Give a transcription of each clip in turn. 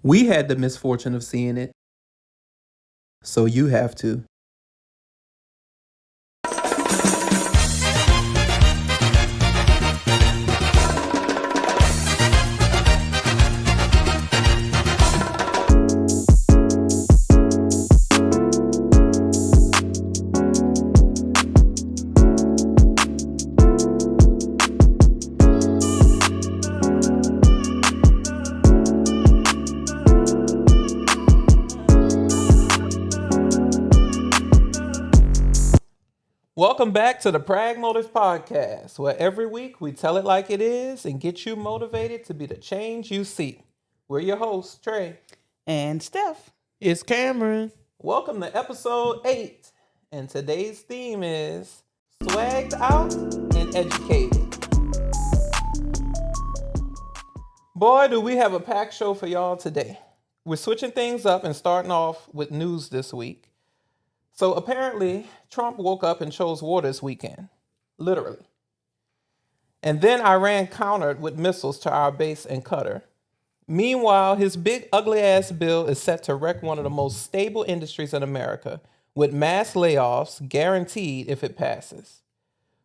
We had the misfortune of seeing it, so you have to. Welcome back to the Pragmotiv Podcast, where every week we tell it like it is and get you motivated to be the change you seek. We're your hosts, Trey and Steph. It's Kameron. Welcome to episode 8, and today's theme is swagged out and educated. Boy, do we have a packed show for y'all today. We're switching things up and starting off with news this week. So apparently, Trump woke up and chose war this weekend, literally. And then Iran countered with missiles to our base in Qatar. Meanwhile, his big ugly ass bill is set to wreck one of the most stable industries in America, with mass layoffs guaranteed if it passes.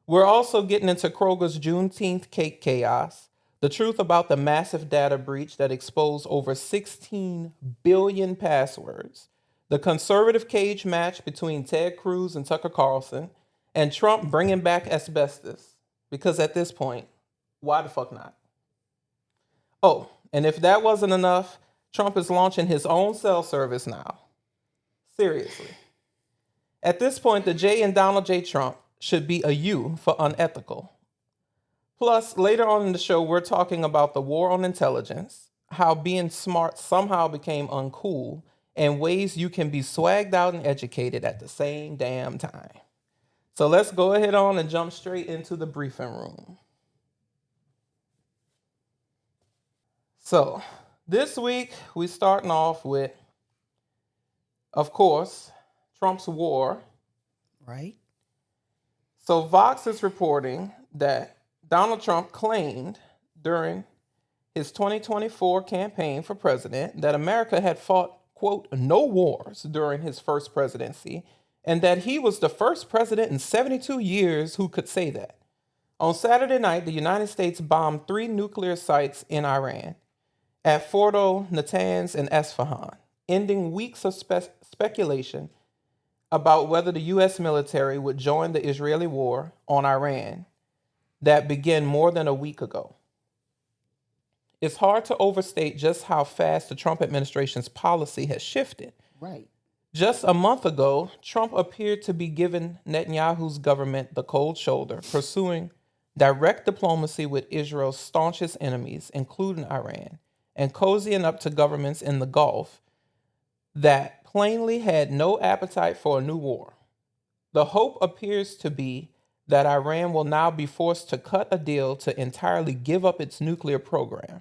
We're also getting into Kroger's Juneteenth cake chaos, the truth about the massive data breach that exposed over 16 billion passwords, the conservative cage match between Ted Cruz and Tucker Carlson, and Trump bringing back asbestos. Because at this point, why the fuck not? Oh, and if that wasn't enough, Trump is launching his own cell service now. Seriously. At this point, the J in Donald J. Trump should be a U for unethical. Plus, later on in the show, we're talking about the war on intelligence, how being smart somehow became uncool, and ways you can be swagged out and educated at the same damn time. So let's go ahead on and jump straight into the briefing room. So this week, we're starting off with, of course, Trump's war. Right. So Vox is reporting that Donald Trump claimed during his 2024 campaign for president that America had fought, quote, no wars during his first presidency, and that he was the first president in 72 years who could say that. On Saturday night, the United States bombed 3 nuclear sites in Iran, at Fordo, Natanz, and Esfahan, ending weeks of speculation about whether the U.S. military would join the Israeli war on Iran that began more than a week ago. It's hard to overstate just how fast the Trump administration's policy has shifted. Right. Just a month ago, Trump appeared to be giving Netanyahu's government the cold shoulder, pursuing direct diplomacy with Israel's staunchest enemies, including Iran, and cozying up to governments in the Gulf that plainly had no appetite for a new war. The hope appears to be that Iran will now be forced to cut a deal to entirely give up its nuclear program.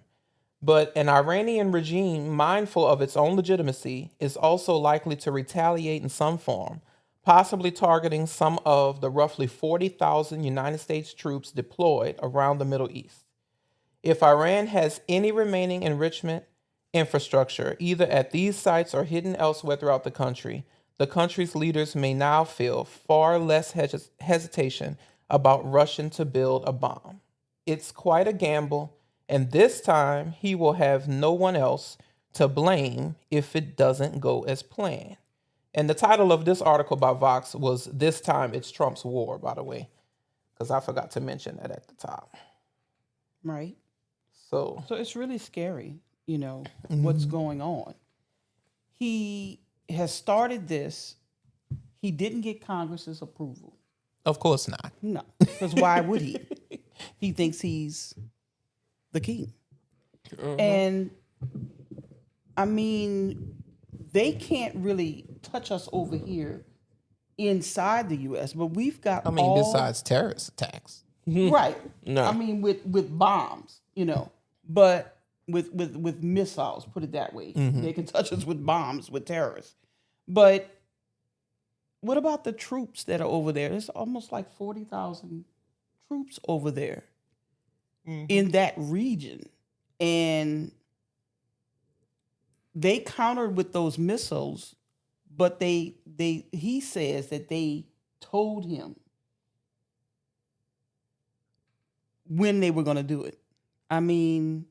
But an Iranian regime mindful of its own legitimacy is also likely to retaliate in some form, possibly targeting some of the roughly 40,000 United States troops deployed around the Middle East. If Iran has any remaining enrichment infrastructure, either at these sites or hidden elsewhere throughout the country's leaders may now feel far less hesitation about rushing to build a bomb. It's quite a gamble, and this time he will have no one else to blame if it doesn't go as planned. And the title of this article by Vox was "This Time It's Trump's War," by the way, because I forgot to mention that at the top. Right. So it's really scary, what's going on. He has started this. He didn't get Congress's approval. of course not. No, because why would he? He thinks he's the king. And I mean, they can't really touch us over here inside the U.S., but we've got besides terrorist attacks. Right. No. I mean, with bombs, but with missiles, put it that way. They can touch us with bombs, with terrorists. But what about the troops that are over there? There's almost like 40,000 troops over there in that region. And they countered with those missiles, but he says that they told him when they were going to do it. I mean,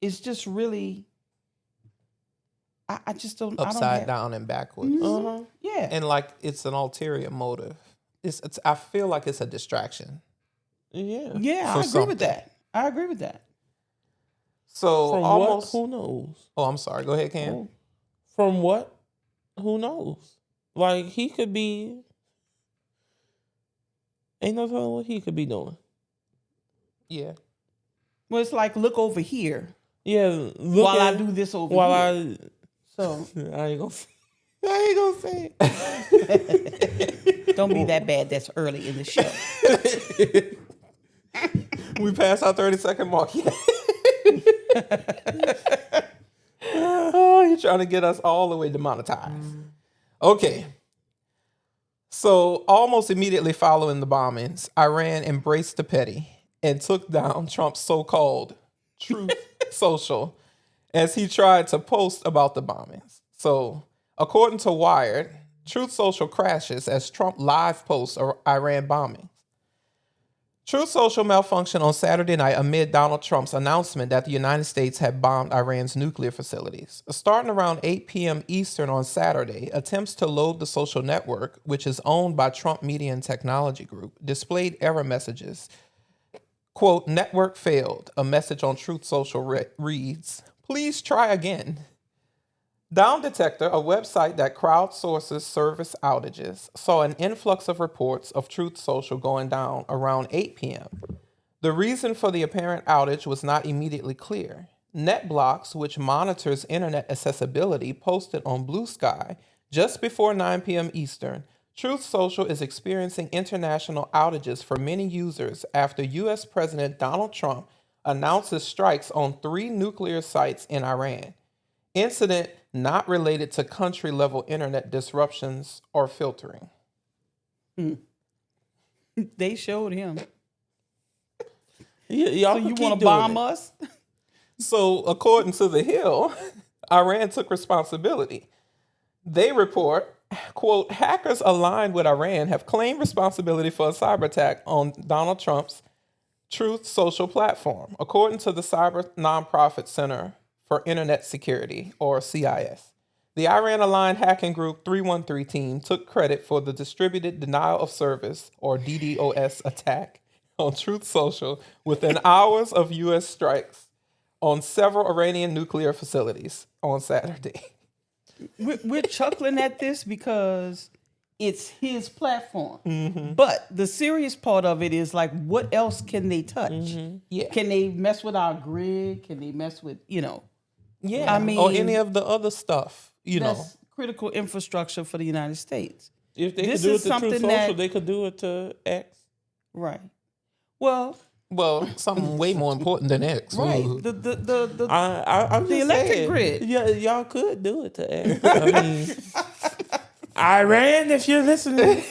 it's just really, I just don't. Upside down and backwards. Mm-hmm. Yeah. And like it's an ulterior motive. It's I feel like it's a distraction. Yeah. Yeah, I agree with that. I agree with that. So From almost. what? Who knows? Oh, I'm sorry. Go ahead, Cam. From what? Who knows? Like, he could be... Ain't no telling what he could be doing. Yeah. Well, it's like, look over here. Yeah, look while at, I do this over while here. So I ain't gonna say it. Don't be that bad. That's early in the show. We passed our 30-second mark yet. Oh, you're trying to get us all the way demonetized. Okay. So almost immediately following the bombings, Iran embraced the petty and took down Trump's so-called Truth Social as he tried to post about the bombings. So according to Wired, Truth Social crashes as Trump live posts Iran bombings. Truth Social malfunctioned on Saturday night amid Donald Trump's announcement that the United States had bombed Iran's nuclear facilities. Starting around 8 p.m. Eastern on Saturday, attempts to load the social network, which is owned by Trump Media and Technology Group, displayed error messages. Quote, network failed. A message on Truth Social reads, please try again. Down Detector, a website that crowdsources service outages, saw an influx of reports of Truth Social going down around 8 p.m. The reason for the apparent outage was not immediately clear. NetBlocks, which monitors internet accessibility, posted on Blue Sky just before 9 p.m. Eastern, Truth Social is experiencing international outages for many users after U.S. President Donald Trump announces strikes on 3 nuclear sites in Iran. Incident not related to country-level internet disruptions or filtering. They showed him. Y'all so you want to bomb us? So according to The Hill, Iran took responsibility. They report, quote, hackers aligned with Iran have claimed responsibility for a cyber attack on Donald Trump's Truth Social platform, according to the cyber nonprofit Center for Internet Security, or CIS. The Iran-aligned hacking group 313 team took credit for the distributed denial of service, or DDoS, attack on Truth Social within hours of U.S. strikes on several Iranian nuclear facilities on Saturday. We're chuckling at this because it's his platform. Mm-hmm. But the serious part of it is like, what else can they touch? Mm-hmm. Yeah. Can they mess with our grid? Can they mess with, Yeah, I mean, or any of the other stuff, that's critical infrastructure for the United States. If they could do it to Truth Social, they could do it to X. Right. Well, something way more important than X. Right. Ooh. I'm the electric grid. Yeah, y'all could do it to X. I mean, Iran, if you're listening.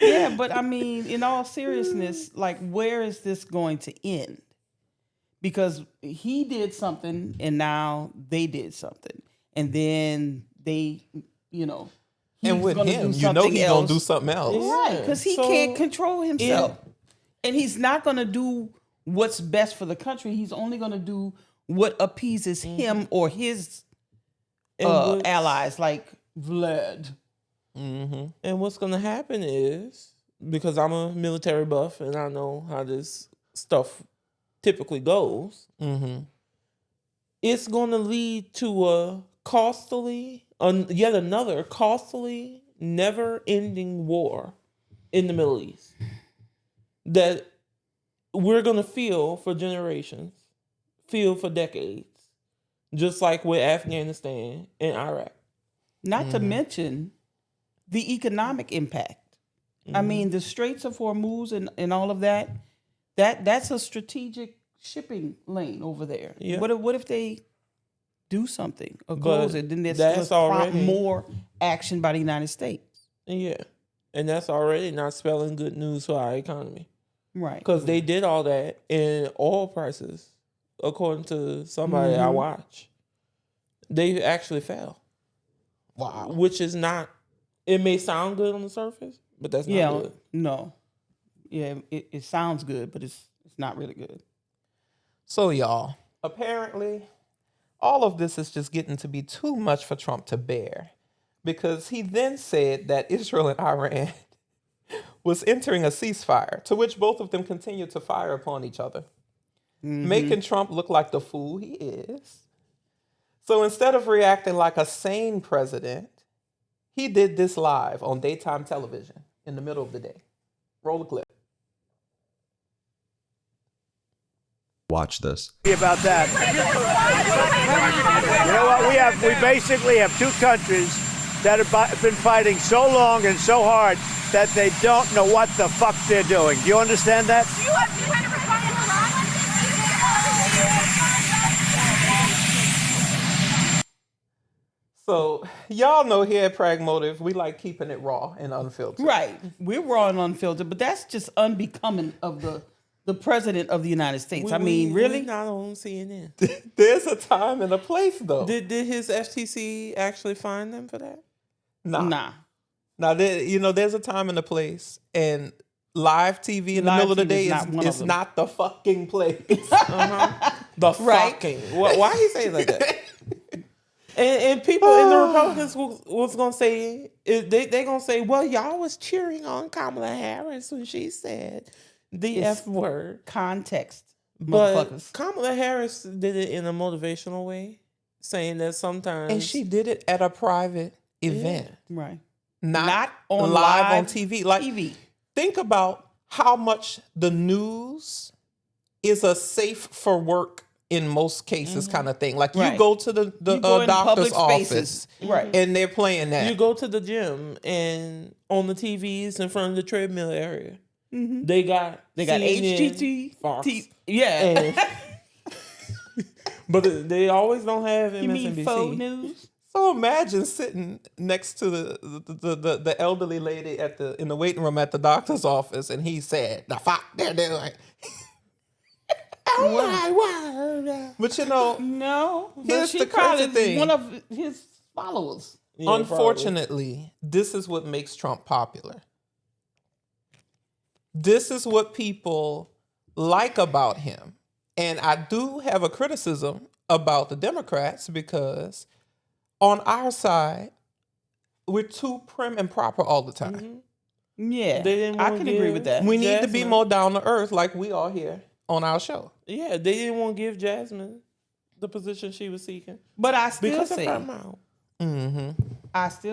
Yeah, but I mean, in all seriousness, like, where is this going to end? Because he did something and now they did something. And then they, and with him, he's going to do something else. Right, because he can't control himself. And he's not going to do what's best for the country. He's only going to do what appeases him or his allies, like Vlad. Mm-hmm. And what's going to happen is, because I'm a military buff and I know how this stuff typically goes, it's going to lead to yet another costly, never-ending war in the Middle East that we're going to feel for generations, feel for decades, just like with Afghanistan and Iraq. Not to mention the economic impact. I mean, the Straits of Hormuz and all of that's a strategic shipping lane over there. Yeah. What if they do something or close it? Then that's already more action by the United States. Yeah. And that's already not spelling good news for our economy. Right. Because they did all that and oil prices according to somebody I watch. They actually fell. Wow. Which is not, it may sound good on the surface, but that's not good. No. Yeah, it sounds good, but it's not really good. So, y'all, apparently, all of this is just getting to be too much for Trump to bear, because he then said that Israel and Iran was entering a ceasefire, to which both of them continued to fire upon each other, making Trump look like the fool he is. So instead of reacting like a sane president, he did this live on daytime television in the middle of the day. Roll the clip. Watch this. About that. You know what? We basically have two countries that have been fighting so long and so hard that they don't know what the fuck they're doing. Do you understand that? Do you have to kind of respond to Iran on this? So y'all know here at Pragmotiv, we like keeping it raw and unfiltered. Right. We're raw and unfiltered, but that's just unbecoming of the president of the United States. Really? We not on CNN. There's a time and a place, though. Did his FTC actually fine them for that? Nah. Now, there's a time and a place, and live TV in the middle of the day is not the fucking place. The fucking. Why he say it like that? And people in the Republicans was going to say, they're going to say, well, y'all was cheering on Kamala Harris when she said the F word. Context. But Kamala Harris did it in a motivational way, saying that sometimes. And she did it at a private event. Yeah, right. Not on live on TV. Like, TV. Think about how much the news is a safe for work in most cases kind of thing. Like, you go to the doctor's office, right, and they're playing that. You go to the gym, and on the TVs in front of the treadmill area, they got HGT, Fox. yeah. But they always don't have MSNBC. You mean faux news? So imagine sitting next to the elderly lady in the waiting room at the doctor's office, and he said, "The fuck they're doing." But no. Here's She the crazy thing. one of his followers. Yeah, unfortunately, this is what makes Trump popular. This is what people like about him. And I do have a criticism about the Democrats, because on our side, we're too prim and proper all the time. Yeah, I can agree with that. We need to be more down to earth like we are here on our show. Yeah, they didn't want to give Jasmine the position she was seeking. But I still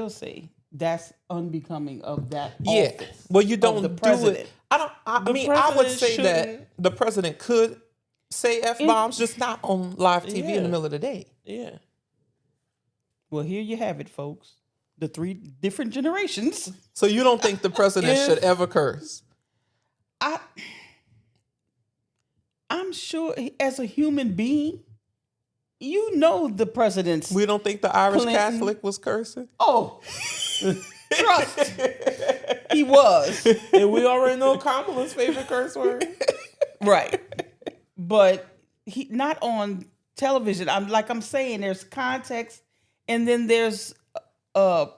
say, that's unbecoming of that office. Well, you don't the do president. it. I would say that the president could say F-bombs, just not on live TV in the middle of the day. Yeah. Well, here you have it, folks. The 3 different generations. So you don't think the president should ever curse? I'm sure as a human being, the president's. We don't think the Irish Clinton. Catholic was cursing? Oh, trust. He was. And we already know Kamala's favorite curse word. Right. But he not on television. I'm saying there's context, and then there's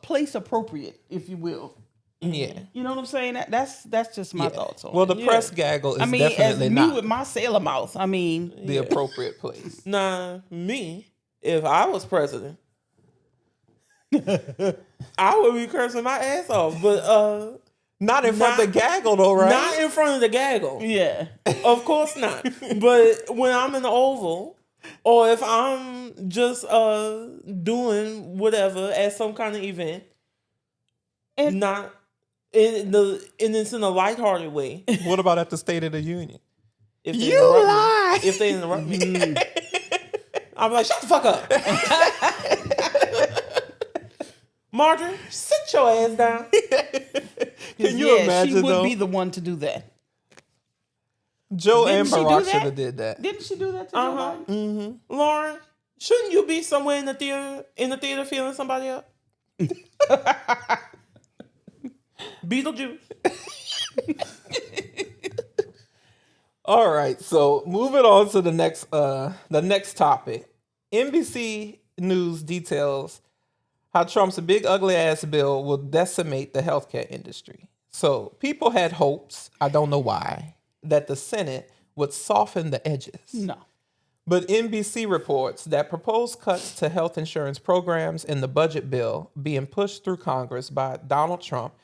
place appropriate, if you will. Yeah. You know what I'm saying? That's just my thoughts on it. Well, the press gaggle is definitely as me not with my sailor mouth, the appropriate place. Nah, me, if I was president, I would be cursing my ass off. But not in front of the gaggle, though, right? Not in front of the gaggle. Yeah. Of course not. But when I'm in the Oval, or if I'm just doing whatever at some kind of event, and it's in a lighthearted way. What about at the State of the Union? If they interrupt me, I'm like, shut the fuck up. Marjorie, sit your ass down. Can you imagine, she would be the one to do that. Joe Didn't and she do Barack that? should have did that. Didn't she do that to Joe Biden? Lauren, shouldn't you be somewhere in the theater feeling somebody up? Beetlejuice. All right, so moving on to the next topic. NBC News details how Trump's big ugly ass bill will decimate the healthcare industry. So people had hopes, I don't know why, that the Senate would soften the edges. No. But NBC reports that proposed cuts to health insurance programs in the budget bill being pushed through Congress by Donald Trump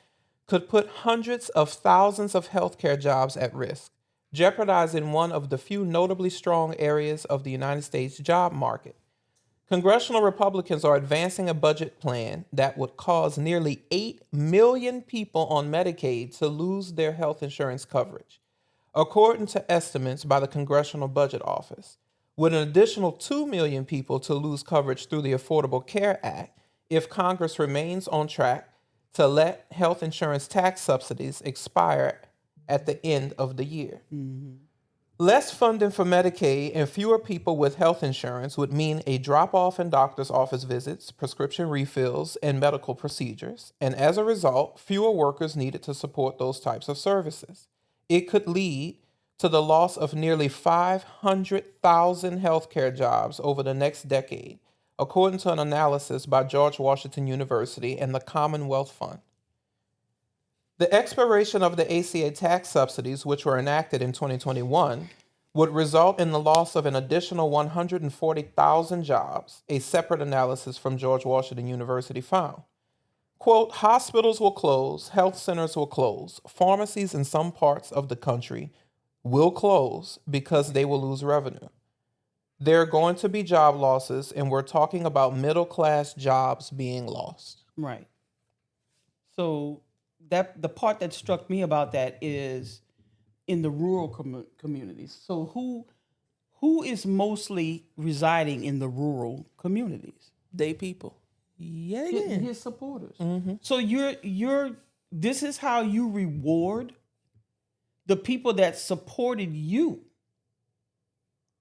could put hundreds of thousands of healthcare jobs at risk, jeopardizing one of the few notably strong areas of the United States job market. Congressional Republicans are advancing a budget plan that would cause nearly 8 million people on Medicaid to lose their health insurance coverage, according to estimates by the Congressional Budget Office, with an additional 2 million people to lose coverage through the Affordable Care Act if Congress remains on track to let health insurance tax subsidies expire at the end of the year. Less funding for Medicaid and fewer people with health insurance would mean a drop-off in doctor's office visits, prescription refills, and medical procedures, and as a result, fewer workers needed to support those types of services. It could lead to the loss of nearly 500,000 healthcare jobs over the next decade, according to an analysis by George Washington University and the Commonwealth Fund. The expiration of the ACA tax subsidies, which were enacted in 2021, would result in the loss of an additional 140,000 jobs, a separate analysis from George Washington University found. Quote, hospitals will close, health centers will close, pharmacies in some parts of the country will close because they will lose revenue. There are going to be job losses, and we're talking about middle-class jobs being lost. Right. So that the part that struck me about that is in the rural communities. So who is mostly residing in the rural communities? They people. Yeah, His supporters. So you're this is how you reward the people that supported you.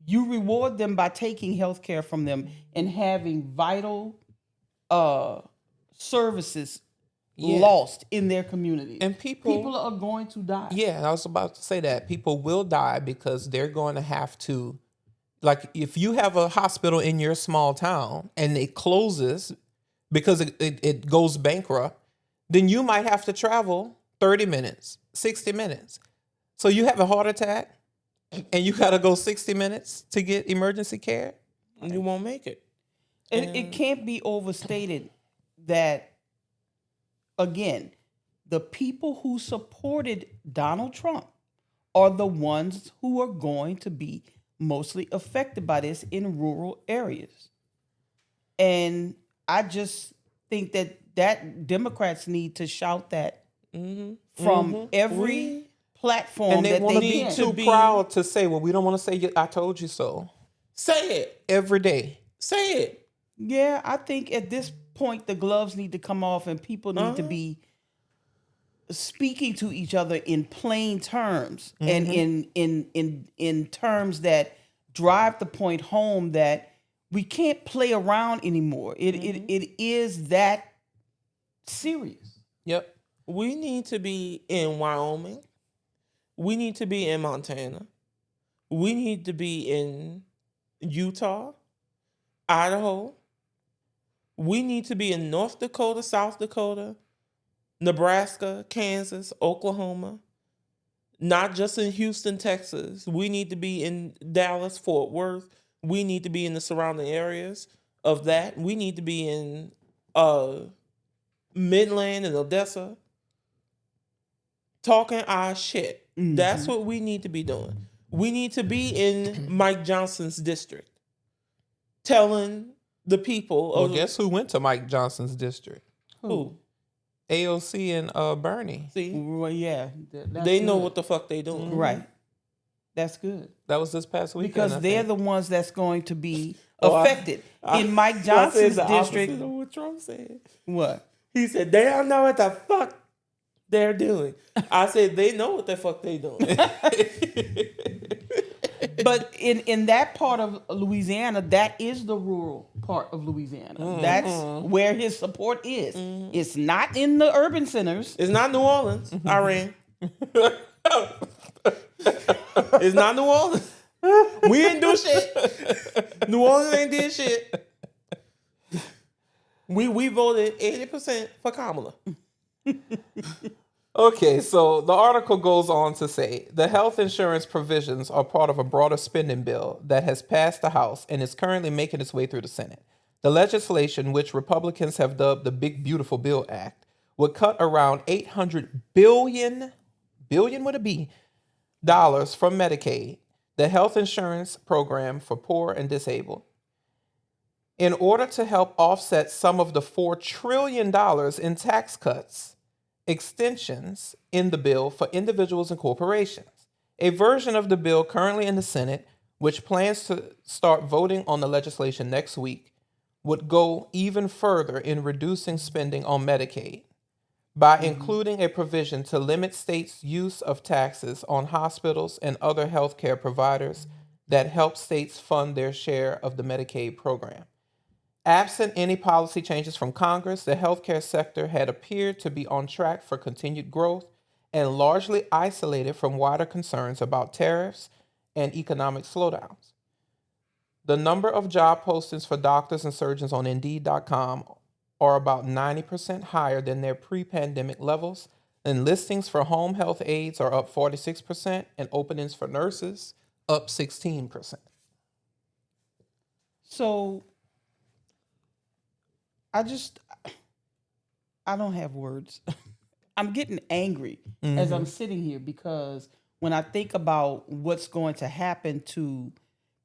You reward them by taking health care from them and having vital services lost in their community. And people are going to die. Yeah, I was about to say that. People will die because they're going to have to, like, if you have a hospital in your small town and it closes because it goes bankrupt, then you might have to travel 30 minutes, 60 minutes. So you have a heart attack and you got to go 60 minutes to get emergency care, and you won't make it. And it can't be overstated that, again, the people who supported Donald Trump are the ones who are going to be mostly affected by this in rural areas. And I just think that Democrats need to shout that from every platform and they that want to they be can. too proud to say, well, we don't want to say, I told you so. Say it. Every day. Say it. Yeah, I think at this point the gloves need to come off and people need to be speaking to each other in plain terms and in terms that drive the point home that we can't play around anymore. It is that serious. Yep. We need to be in Wyoming. We need to be in Montana. We need to be in Utah, Idaho. We need to be in North Dakota, South Dakota, Nebraska, Kansas, Oklahoma. Not just in Houston, Texas. We need to be in Dallas, Fort Worth. We need to be in the surrounding areas of that. We need to be in Midland and Odessa. Talking our shit. That's what we need to be doing. We need to be in Mike Johnson's district. Telling the people. Well, guess who went to Mike Johnson's district? Who? AOC and Bernie. See? Well, yeah. They know what the fuck they doing. Right. That's good. That was this past weekend. Because they're the ones that's going to be affected. In Mike Johnson's district. What Trump said. What? He said, they don't know what the fuck they're doing. I said, they know what the fuck they doing. But in that part of Louisiana, that is the rural part of Louisiana. That's where his support is. It's not in the urban centers. It's not New Orleans, Iran. It's not New Orleans. We didn't do shit. New Orleans ain't did shit. We voted 80% for Kamala. Okay, so the article goes on to say the health insurance provisions are part of a broader spending bill that has passed the House and is currently making its way through the Senate. The legislation, which Republicans have dubbed the Big Beautiful Bill Act, would cut around $800 billion with a B, dollars from Medicaid, the health insurance program for poor and disabled, in order to help offset some of the $4 trillion in tax cuts, extensions in the bill for individuals and corporations. A version of the bill currently in the Senate, which plans to start voting on the legislation next week, would go even further in reducing spending on Medicaid by including a provision to limit states' use of taxes on hospitals and other healthcare providers that help states fund their share of the Medicaid program. Absent any policy changes from Congress, the healthcare sector had appeared to be on track for continued growth and largely isolated from wider concerns about tariffs and economic slowdowns. The number of job postings for doctors and surgeons on Indeed.com are about 90% higher than their pre-pandemic levels, and listings for home health aides are up 46%, and openings for nurses up 16%. So I don't have words. I'm getting angry as I'm sitting here because when I think about what's going to happen to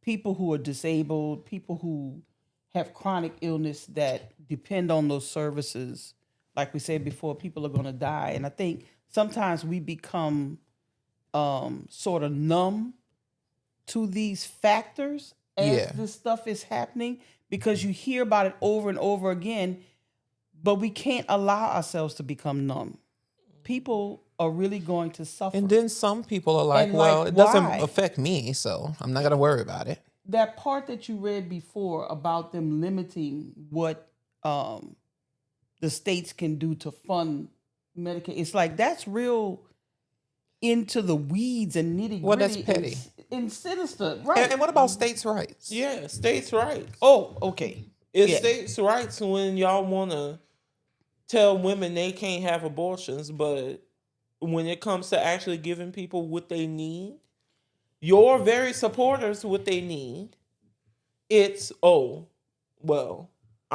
people who are disabled, people who have chronic illness that depend on those services, like we said before, people are going to die. And I think sometimes we become sort of numb to these factors as this stuff is happening because you hear about it over and over again, but we can't allow ourselves to become numb. People are really going to suffer. And then some people are like, And well, like, it doesn't why? affect me, so I'm not going to worry about it. That part that you read before about them limiting what the states can do to fund Medicaid, it's like that's real into the weeds and nitty gritty. Well, that's petty. And sinister, right? And what about states' rights? Yeah, states' rights. Oh, okay. It's states' rights when y'all want to tell women they can't have abortions, but when it comes to actually giving people what they need, your very supporters what they need, it's, I'm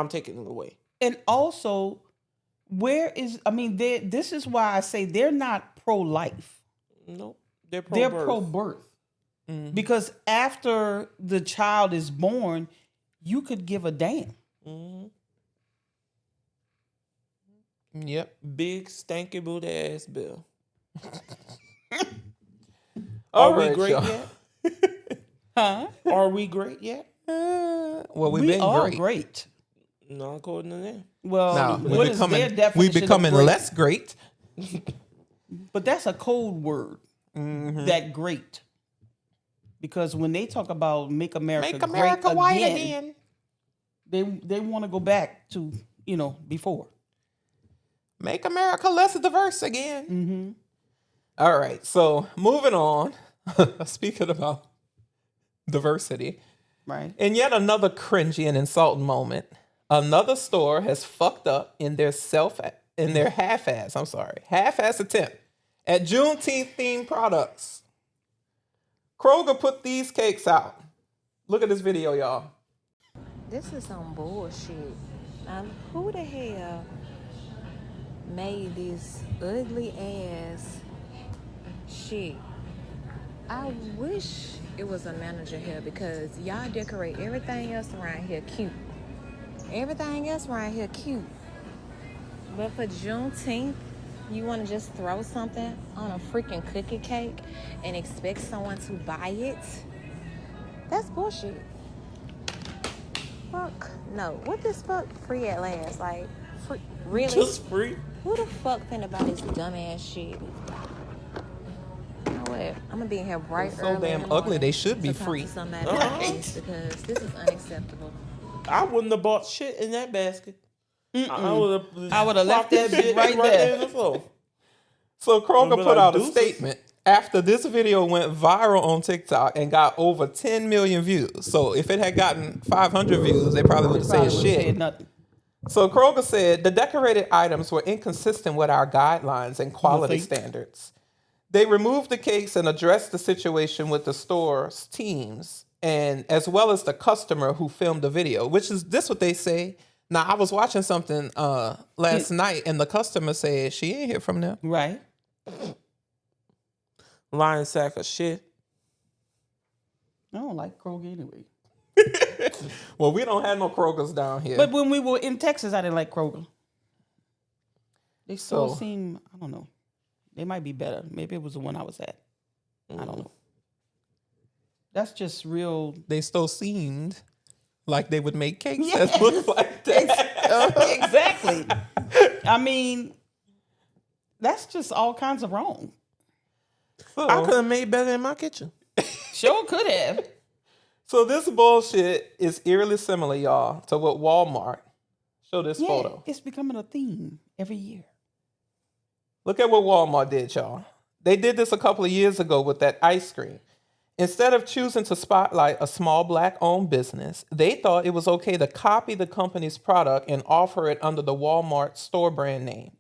taking it away. And also, this is why I say they're not pro-life. No, they're They're pro-birth. pro-birth. Because after the child is born, you could give a damn. Yep. Big stanky booty ass bill. All Are we right, great y'all. yet? Huh? Are we great yet? Well, we've We been are great. great. Not according to them. Well, Now, what is their definition we're becoming of great? less great. But that's a code word. That great. Because when they talk about make America great white again, they want to go back to, before. Make America less diverse again. All right, so moving on. Speaking about diversity. Right. In yet another cringy and insulting moment, another store has fucked up in their half-ass attempt at Juneteenth themed products. Kroger put these cakes out. Look at this video, y'all. This is some bullshit. Who the hell made this ugly ass shit? I wish it was a manager here because y'all decorate everything else around here cute. Everything else around here cute. But for Juneteenth, you want to just throw something on a freaking cookie cake and expect someone to buy it? That's bullshit. Fuck no. What this fuck free at last? Like, free, really? Just free? Who the fuck finna buy this dumbass shit? You know what? I'm gonna be in here bright So early damn in the ugly, morning they should be to talk free. to somebody about this because this is unacceptable. I wouldn't have bought shit in that basket. I would have left that bitch right there. in the floor. So Kroger Be put like, out a deuces. statement after this video went viral on TikTok and got over 10 million views. So if it had gotten 500 views, they probably would have said Probably would've shit. said nothing. So Kroger said the decorated items were inconsistent with our guidelines and quality standards. They removed the cakes and addressed the situation with the store's teams and as well as the customer who filmed the video, which is this what they say. Now, I was watching something last night and the customer said she ain't hear from them. Right. Lying sack of shit. I don't like Kroger anyway. Well, we don't have no Krogers down here. But when we were in Texas, I didn't like Kroger. They still So- seem, I don't know. They might be better. Maybe it was the one I was at. I don't know. That's just real. They still seemed like they would make cakes that look like that. Exactly. I mean, that's just all kinds of wrong. I could have made better in my kitchen. Sure could have. So this bullshit is eerily similar, y'all, to what Walmart. Show this photo. It's becoming a theme every year. Look at what Walmart did, y'all. They did this a couple of years ago with that ice cream. Instead of choosing to spotlight a small black-owned business, they thought it was okay to copy the company's product and offer it under the Walmart store brand name.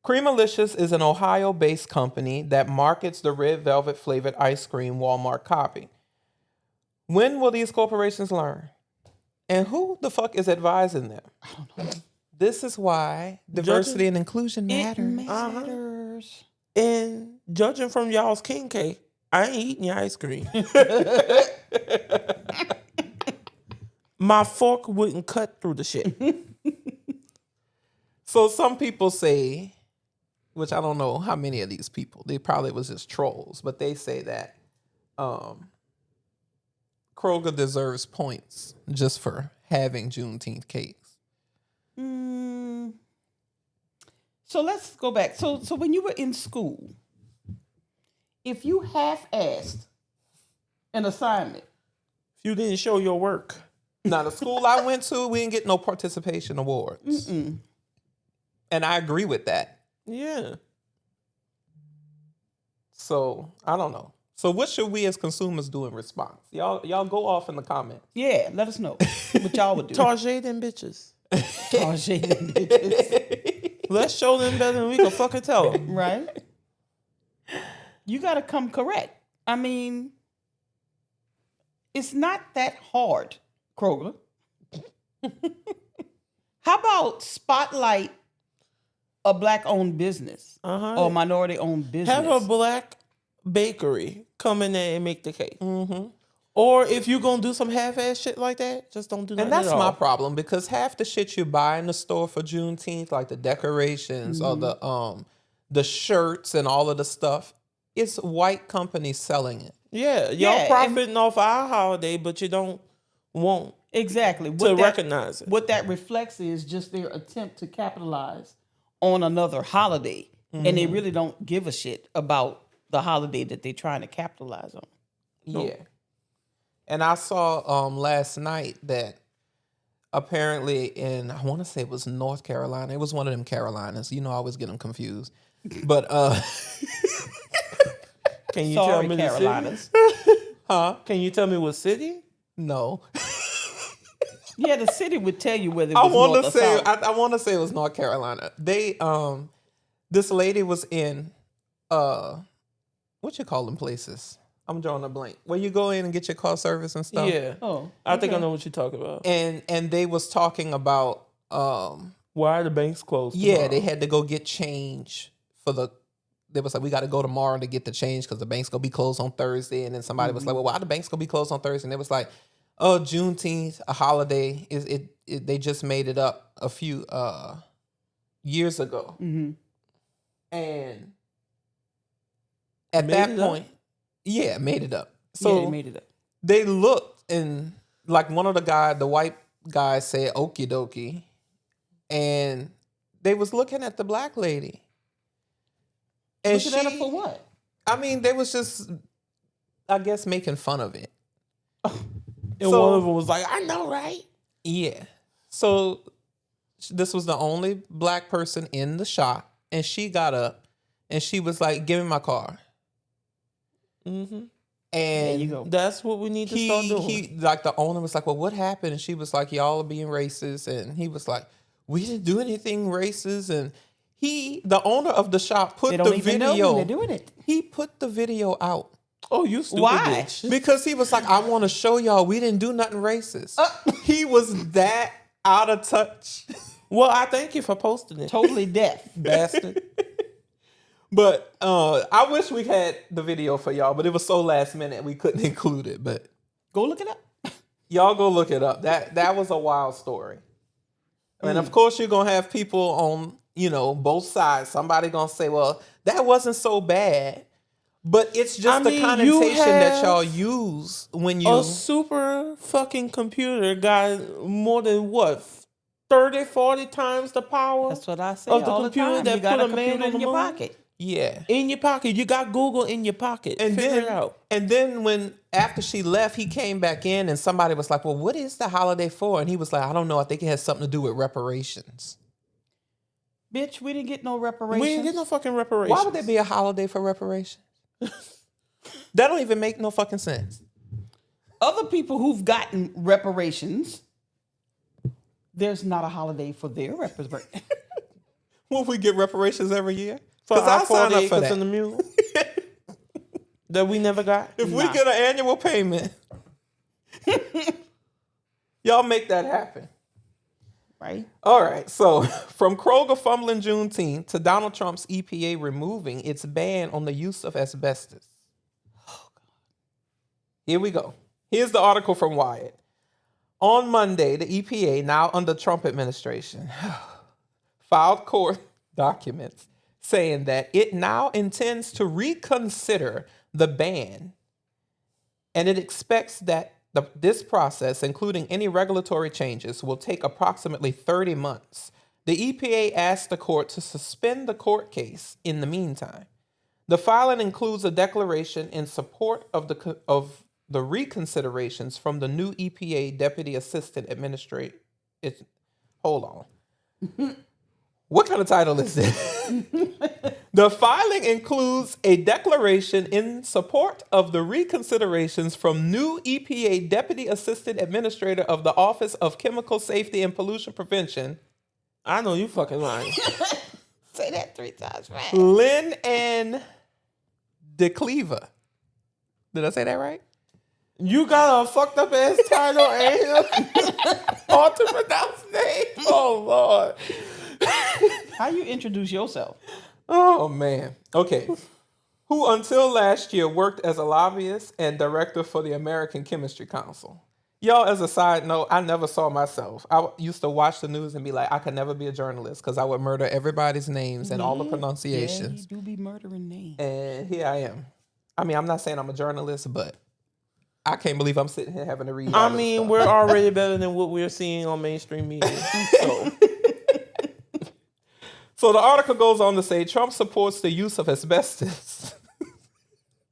Creamalicious is an Ohio-based company that markets the red velvet flavored ice cream Walmart copied. When will these corporations learn? And who the fuck is advising them? I don't know. This is why diversity and inclusion matter. It matters. And judging from y'all's king cake, I ain't eating your ice cream. My fork wouldn't cut through the shit. So some people say, which I don't know how many of these people, they probably was just trolls, but they say that Kroger deserves points just for having Juneteenth cakes. So let's go back. So when you were in school, if you half-assed an assignment, If you didn't show your work. Now, the school I went to, we didn't get no participation awards. And I agree with that. Yeah. So, I don't know. So what should we as consumers do in response? Y'all go off in the comments. yeah, let us know what y'all would do. Tarjay them bitches. Tarjay them bitches. Let's show them better than we can fucking tell them. Right? You got to come correct. I mean, it's not that hard, Kroger. How about spotlight a black-owned business or minority-owned business? Have a black bakery come in there and make the cake. Or if you're going to do some half-ass shit like that, just don't do that. And that's at all. my problem because half the shit you buy in the store for Juneteenth, like the decorations or the shirts and all of the stuff, it's white companies selling it. Yeah, y'all Yeah, profiting off our holiday, but you don't want Exactly. to recognize it. What that reflects is just their attempt to capitalize on another holiday. And they really don't give a shit about the holiday that they're trying to capitalize on. Yeah. And I saw last night that apparently in, I want to say it was North Carolina. It was one of them Carolinas. You know, I always get them confused. But Can you Sorry, tell me Carolinas. the city? Can you tell me what city? no. Yeah, the city would tell you whether it I was want North to or say South. I want to say it was North Carolina. They this lady was in what you call them places? I'm drawing a blank. Where you go in and get your car service and stuff. Yeah. Oh, I think I okay. know what you're talking about. And they was talking about Why are the banks closed? yeah, tomorrow? they had to go get change for the. They was like, we got to go tomorrow to get the change because the bank's gonna be closed on Thursday. And then somebody was like, well, why the bank's gonna be closed on Thursday? And it was like, oh, Juneteenth, a holiday. They just made it up a few years ago. And at Made that it up? point, yeah, made it up. So So they made it up. they looked and like one of the white guys said, okie dokie. And they was looking at the black lady. And Looking at her for what? I mean, they was just, I guess, making fun of it. And So- one of them was like, I know, right? Yeah. So this was the only black person in the shop. And she got up and she was like, give me my car. Mm-hmm. And There you go. That's what we need to start doing. He like the owner was like, well, what happened? And she was like, y'all are being racist. And he was like, we didn't do anything racist. And the owner of the shop, put They the don't even know video. when they're doing it. He put the video out Oh, you stupid Why? bitch. because he was like, I want to show y'all we didn't do nothing racist. He was that out of touch. Well, I thank you for posting it. Totally deaf. Bastard. But I wish we had the video for y'all, but it was so last minute we couldn't include it. But Go look it up. y'all go look it up. That was a wild story. And of course you're gonna have people on, both sides. Somebody gonna say, well, that wasn't so bad. But it's just the connotation that y'all use when you A super fucking computer got more than what? 30, 40 times the power That's what I say of the all computer the time. that You got put a a man computer on in the your moon? pocket. Yeah. In your pocket. You got Google in your pocket. And Figure it out. then after she left, he came back in and somebody was like, well, what is the holiday for? And he was like, I don't know. I think it has something to do with reparations. Bitch, we didn't get no reparations. We didn't get no fucking reparations. Why would there be a holiday for reparations? That don't even make no fucking sense. Other people who've gotten reparations, there's not a holiday for their reparations. Will we get reparations every year? For Because our I'll sign 40 up for acres in that. the mule that we never got? If we get an annual payment, y'all make that happen. Right? All right, so from Kroger fumbling Juneteenth to Donald Trump's EPA removing its ban on the use of asbestos. Here we go. Here's the article from Wired. On Monday, the EPA, now under Trump administration, filed court documents saying that it now intends to reconsider the ban, and it expects that this process, including any regulatory changes, will take approximately 30 months. The EPA asked the court to suspend the court case in the meantime. The filing includes a declaration in support of the reconsiderations from the new EPA Deputy Assistant Administrator. Hold on. What kind of title is this? The filing includes a declaration in support of the reconsiderations from new EPA Deputy Assistant Administrator of the Office of Chemical Safety and Pollution Prevention. I know you fucking lying. Say that 3 times fast. Lynn Ann DeCleaver. Did I say that right? You got a fucked up ass title and hard to pronounce name. Oh, Lord. How you introduce yourself? Oh, man. Okay. Who until last year worked as a lobbyist and director for the American Chemistry Council. Y'all, as a side note, I never saw myself. I used to watch the news and be like, I could never be a journalist because I would murder everybody's names and all the pronunciations. Yeah, you do be murdering names. And here I am. I mean, I'm not saying I'm a journalist, but I can't believe I'm sitting here having to read. I mean, we're already better than what we're seeing on mainstream media. So the article goes on to say Trump supports the use of asbestos.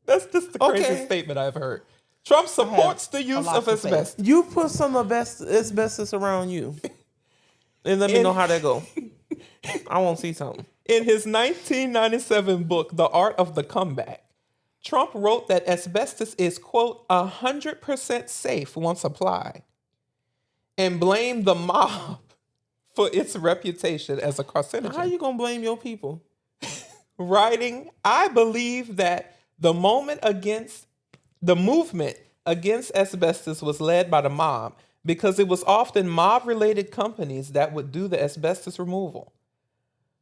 That's just the craziest statement I've heard. Trump supports the use of asbestos. You put some asbestos around you. And let me know how that go. I want to see something. In his 1997 book, The Art of the Comeback, Trump wrote that asbestos is, quote, 100% safe once applied, and blamed the mob for its reputation as a carcinogen. How you going to blame your people? Writing, I believe that the movement against asbestos was led by the mob because it was often mob-related companies that would do the asbestos removal.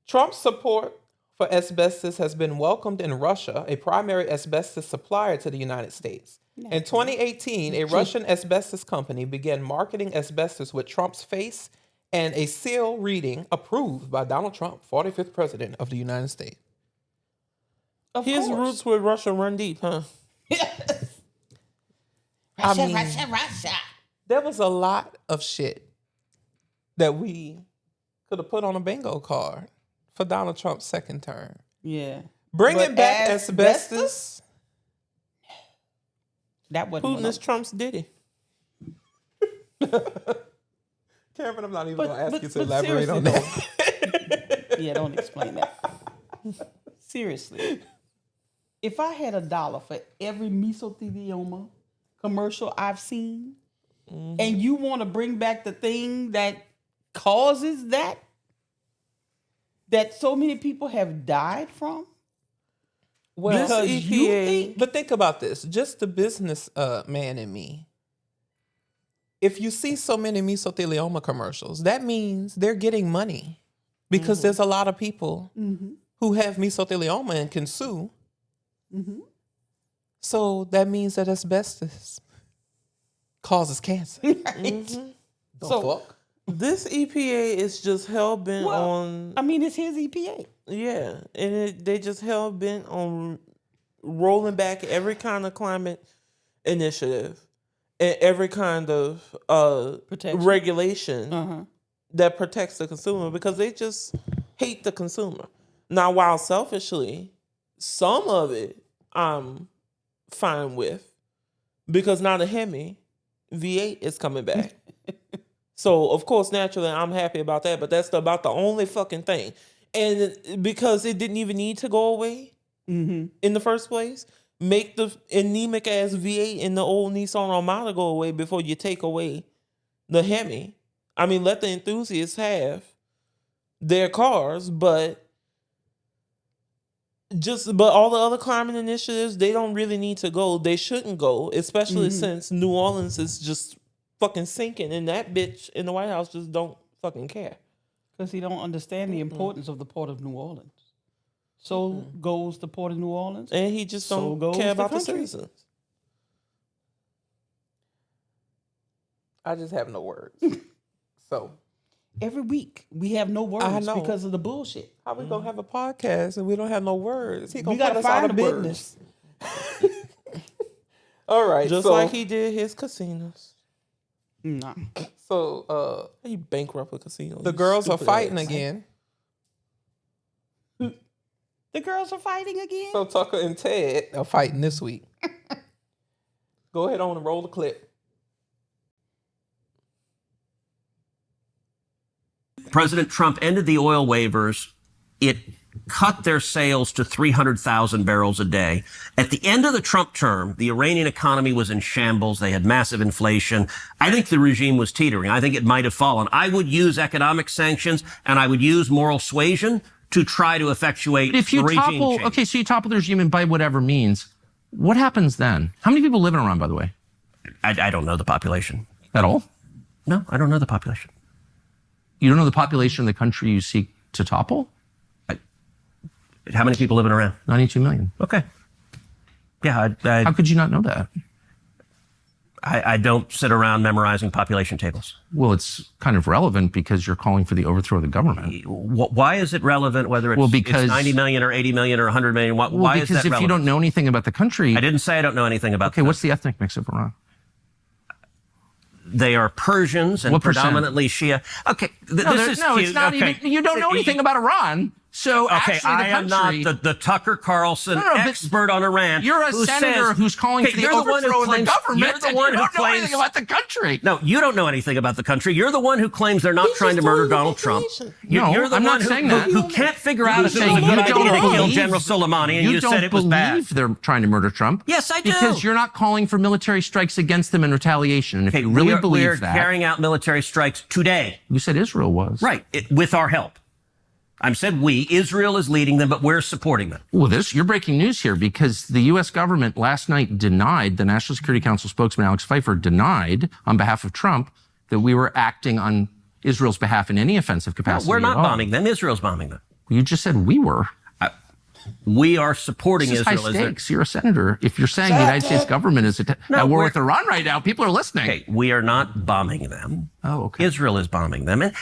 Trump's support for asbestos has been welcomed in Russia, a primary asbestos supplier to the United States. In 2018, a Russian asbestos company began marketing asbestos with Trump's face and a seal reading approved by Donald Trump, 45th president of the United States. His roots with Russia run deep, huh? Russia. There was a lot of shit that we could have put on a bingo card for Donald Trump's second term. Yeah. Bringing But back asbestos. That wasn't Putin is Trump's Diddy. Kameron, I'm not even going to ask you to but elaborate on seriously, that. Yeah, don't explain that. Seriously. if I had $1 for every mesothelioma commercial I've seen, and you want to bring back the thing that causes that so many people have died from, Well, because this you EPA think but think about this. Just the business man in me. If you see so many mesothelioma commercials, that means they're getting money because there's a lot of people who have mesothelioma and can sue. So that means that asbestos causes cancer. right? Fuck. This EPA is just hell bent on I mean, it's his EPA. yeah, and they just hell bent on rolling back every kind of climate initiative and every kind of Protection. regulation that protects the consumer because they just hate the consumer. Now, while selfishly, some of it I'm fine with because now the Hemi V8 is coming back. So, of course, naturally, I'm happy about that, but that's about the only fucking thing. And because it didn't even need to go away in the first place, make the anemic ass V8 in the old Nissan Armada go away before you take away the Hemi. I mean, let the enthusiasts have their cars, but all the other climate initiatives, they don't really need to go. They shouldn't go, especially since New Orleans is just fucking sinking, and that bitch in the White House just don't fucking care. Because he don't understand the importance of the Port of New Orleans. So goes the Port of New Orleans. And he just So don't goes care the about the country. citizens. I just have no words. So Every week we have no words know. because of the bullshit. how we gonna have a podcast and we don't have no words? He gonna gotta put us out find of the business. All right, Just so, like he did his casinos. Nah. So How you bankrupt a casino? the you girls are stupid fighting ass. again. The girls are fighting again? So Tucker and Ted are fighting this week. Go ahead on and roll the clip. President Trump ended the oil waivers. It cut their sales to 300,000 barrels a day. At the end of the Trump term, the Iranian economy was in shambles. They had massive inflation. I think the regime was teetering. I think it might have fallen. I would use economic sanctions and I would use moral suasion to try to effectuate If you regime topple, change. okay, so you topple the regime and by whatever means, what happens then? How many people live in Iran, by the way? I don't know the population. At all? No, I don't know the population. You don't know the population of the country you seek to topple? How many people live in Iran? 92 million. Okay. Yeah, How could you not know that? I don't sit around memorizing population tables. Well, it's kind of relevant because you're calling for the overthrow of the government. Why is it relevant whether it's, because, it's 90 million or 80 million or 100 million? Why because is that if relevant? you don't know anything about the country... I didn't say I don't know anything about Okay, what's the ethnic mix of Iran? They are Persians and What percent? predominantly Shia. Okay, this is no, cute. it's not Okay. even... You don't know anything about Iran. So Okay, actually, the I am country... not the Tucker Carlson but expert on Iran. You're a who senator says, who's calling for the you're one who overthrow of the claims- government. You're the and one you who don't know claims anything about the country. No, you don't know anything about the country. You're the one who claims they're not trying to murder Donald Trump. You're the I'm one not saying that. who can't figure out I'm if it was a saying good you idea don't to kill believe- General Soleimani, and you don't said it was bad. believe they're trying to murder Trump. Yes, I do. Because you're not calling for military strikes against them in retaliation. And if you really we are believe that, carrying out military strikes today. you said Israel was. Right, with our help. I said we. Israel is leading them, but we're supporting them. Well, you're breaking news here because the U.S. government last night denied, the National Security Council spokesman Alex Pfeiffer denied on behalf of Trump that we were acting on Israel's behalf in any offensive capacity. We're not at all. bombing them. Israel's bombing them. You just said we were. We are supporting This is Israel. high stakes. You're a senator. If you're saying the United States government is at war we're- with Iran right now, people are listening. Okay, we are not bombing them. Oh, okay. Israel is bombing them. And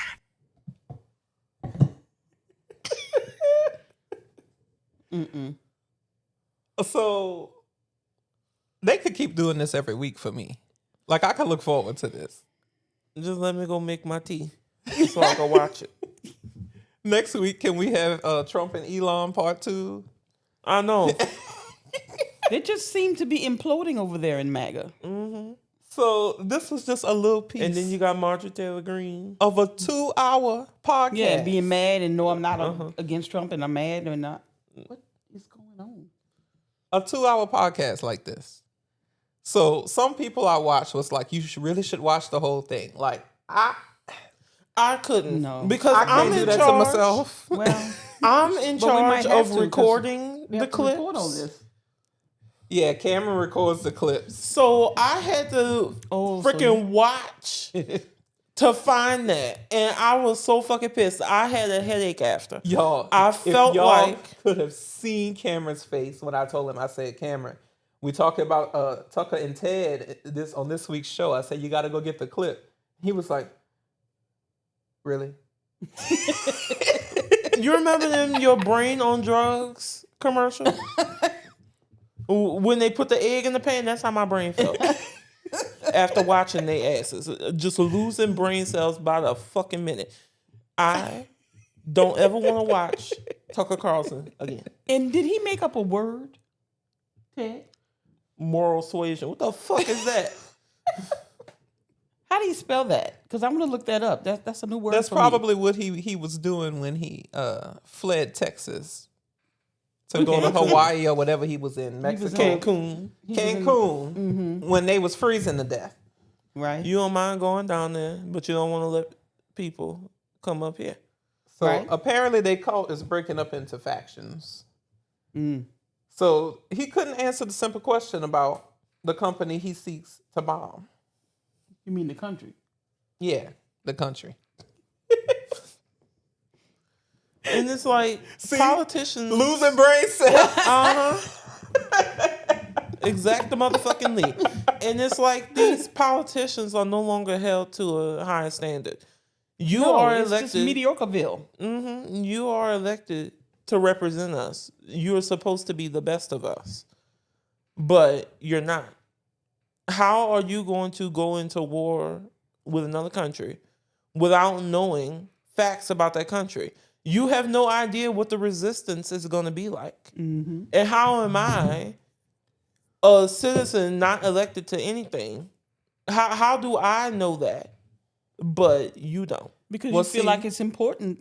So they could keep doing this every week for me. Like I could look forward to this. Just let me go make my tea so I can watch it. Next week, can we have Trump and Elon part 2? I know. They just seem to be imploding over there in MAGA. So this was just a little piece And then you got Marjorie Taylor Greene. of a 2-hour podcast. Yeah, being mad and no, I'm not against Trump and I'm mad or not. What is going on? a 2-hour podcast like this. So some people I watched was like, you really should watch the whole thing. Like, I couldn't. No. Because I can't I'm do in that charge. to myself. Well, I'm in but we might charge have of to, 'cause recording we the have to report on clips. this. Yeah, Cameron records the clips. So I had to freaking watch to find that. And I was so fucking pissed. I had a headache after. Y'all, I if felt y'all like could have seen Cameron's face when I told him, I said, Cameron, we talking about Tucker and Ted on this week's show. I said, you got to go get the clip. He was like, really? you remember them Your Brain on Drugs commercial? When they put the egg in the pan, that's how my brain felt. After watching their asses. Just losing brain cells by the fucking minute. I don't ever want to watch Tucker Carlson again. And did he make up a word, Ted? Moral suasion. What the fuck is that? How do you spell that? Because I'm going to look that up. That's a new word. That's for probably what he was doing when he fled Texas to go to Hawaii or whatever he was in, Mexico. Cancun. When they was freezing to death. Right. You don't mind going down there, but you don't want to let people come up here. So apparently their cult is breaking up into factions. So he couldn't answer the simple question about the company he seeks to bomb. You mean the country? Yeah, the country. And it's like politicians losing brain cells. Exact the motherfucking lead. And it's like these politicians are no longer held to a higher standard. You are it's elected. just mediocreville. You are elected to represent us. You are supposed to be the best of us. But you're not. How are you going to go into war with another country without knowing facts about that country? You have no idea what the resistance is going to be like. And how am I, a citizen not elected to anything, how do I know that? But you don't. Because you feel like it's important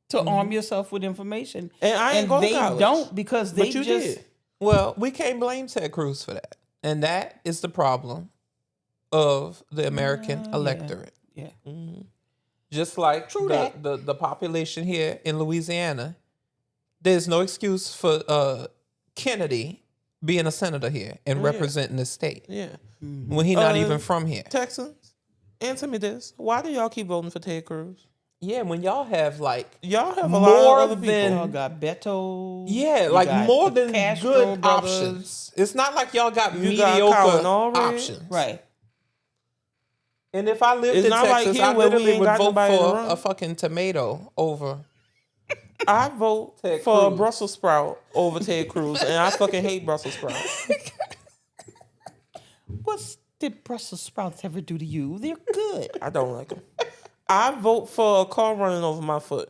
to arm yourself with information. And I ain't going to college. They don't because they But you just... did. Well, we can't blame Ted Cruz for that. And that is the problem of the American electorate. Yeah. Just like the population here in Louisiana, there's no excuse for Kennedy being a senator here and representing the state. Yeah. When he's not even from here. Texans, answer me this. Why do y'all keep voting for Ted Cruz? Yeah, when y'all have like Y'all have a more lot of other people. than Y'all got Beto. yeah, you like got more the than Castro good brothers. options. It's not like y'all got You got mediocre Colin Allred. options. Right. And if I lived It's in not like Texas, here I where we literally ain't would got vote nobody to for run. a fucking tomato over. I vote Ted for a Cruz. Brussels sprout over Ted Cruz, and I fucking hate Brussels sprouts. What did Brussels sprouts ever do to you? They're good. I don't like them. I vote for a car running over my foot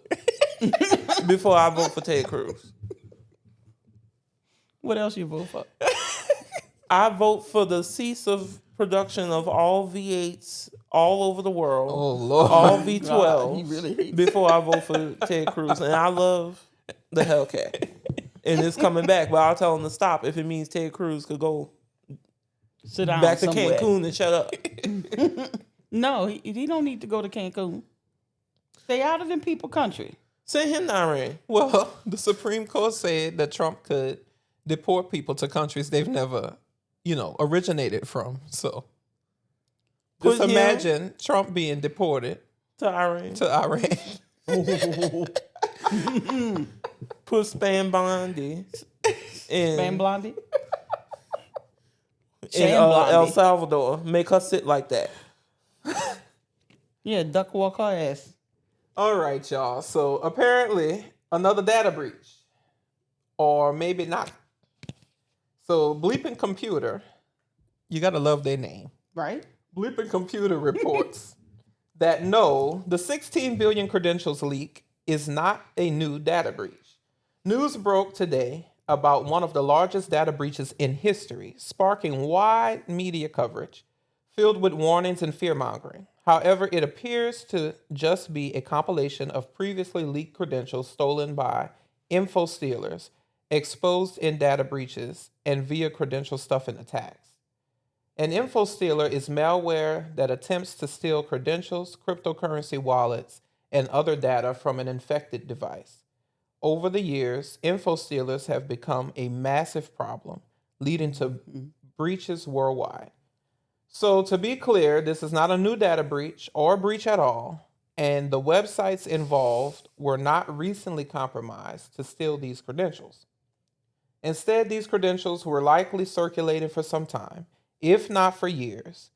before I vote for Ted Cruz. What else you vote for? I vote for the cease of production of all V8s all over the world. Oh Lord. All God, he V12s really hates before I vote for Ted Cruz. And I love the Hellcat. And it's coming back, but I'll tell him to stop if it means Ted Cruz could go Sit down back to somewhere. Cancun and shut up. No, he don't need to go to Cancun. Stay out of them people country. Send him to Iran. Well, the Supreme Court said that Trump could deport people to countries they've never, originated from. So just Put him imagine Trump being deported to Iran. to Iran. Put Span Blondie in Van Blondie. in Shan Blondie. El Salvador. Make her sit like that. Yeah, duck walk her ass. All right, y'all. So apparently another data breach, or maybe not. So Bleeping Computer, you gotta love their name. Right? Bleeping Computer reports that no, the 16 billion credentials leak is not a new data breach. News broke today about one of the largest data breaches in history, sparking wide media coverage filled with warnings and fear-mongering. However, it appears to just be a compilation of previously leaked credentials stolen by info stealers exposed in data breaches, and via credential stuffing attacks. An info stealer is malware that attempts to steal credentials, cryptocurrency wallets, and other data from an infected device. Over the years, info stealers have become a massive problem, leading to breaches worldwide. So to be clear, this is not a new data breach or a breach at all, and the websites involved were not recently compromised to steal these credentials. Instead, these credentials were likely circulating for some time, if not for years.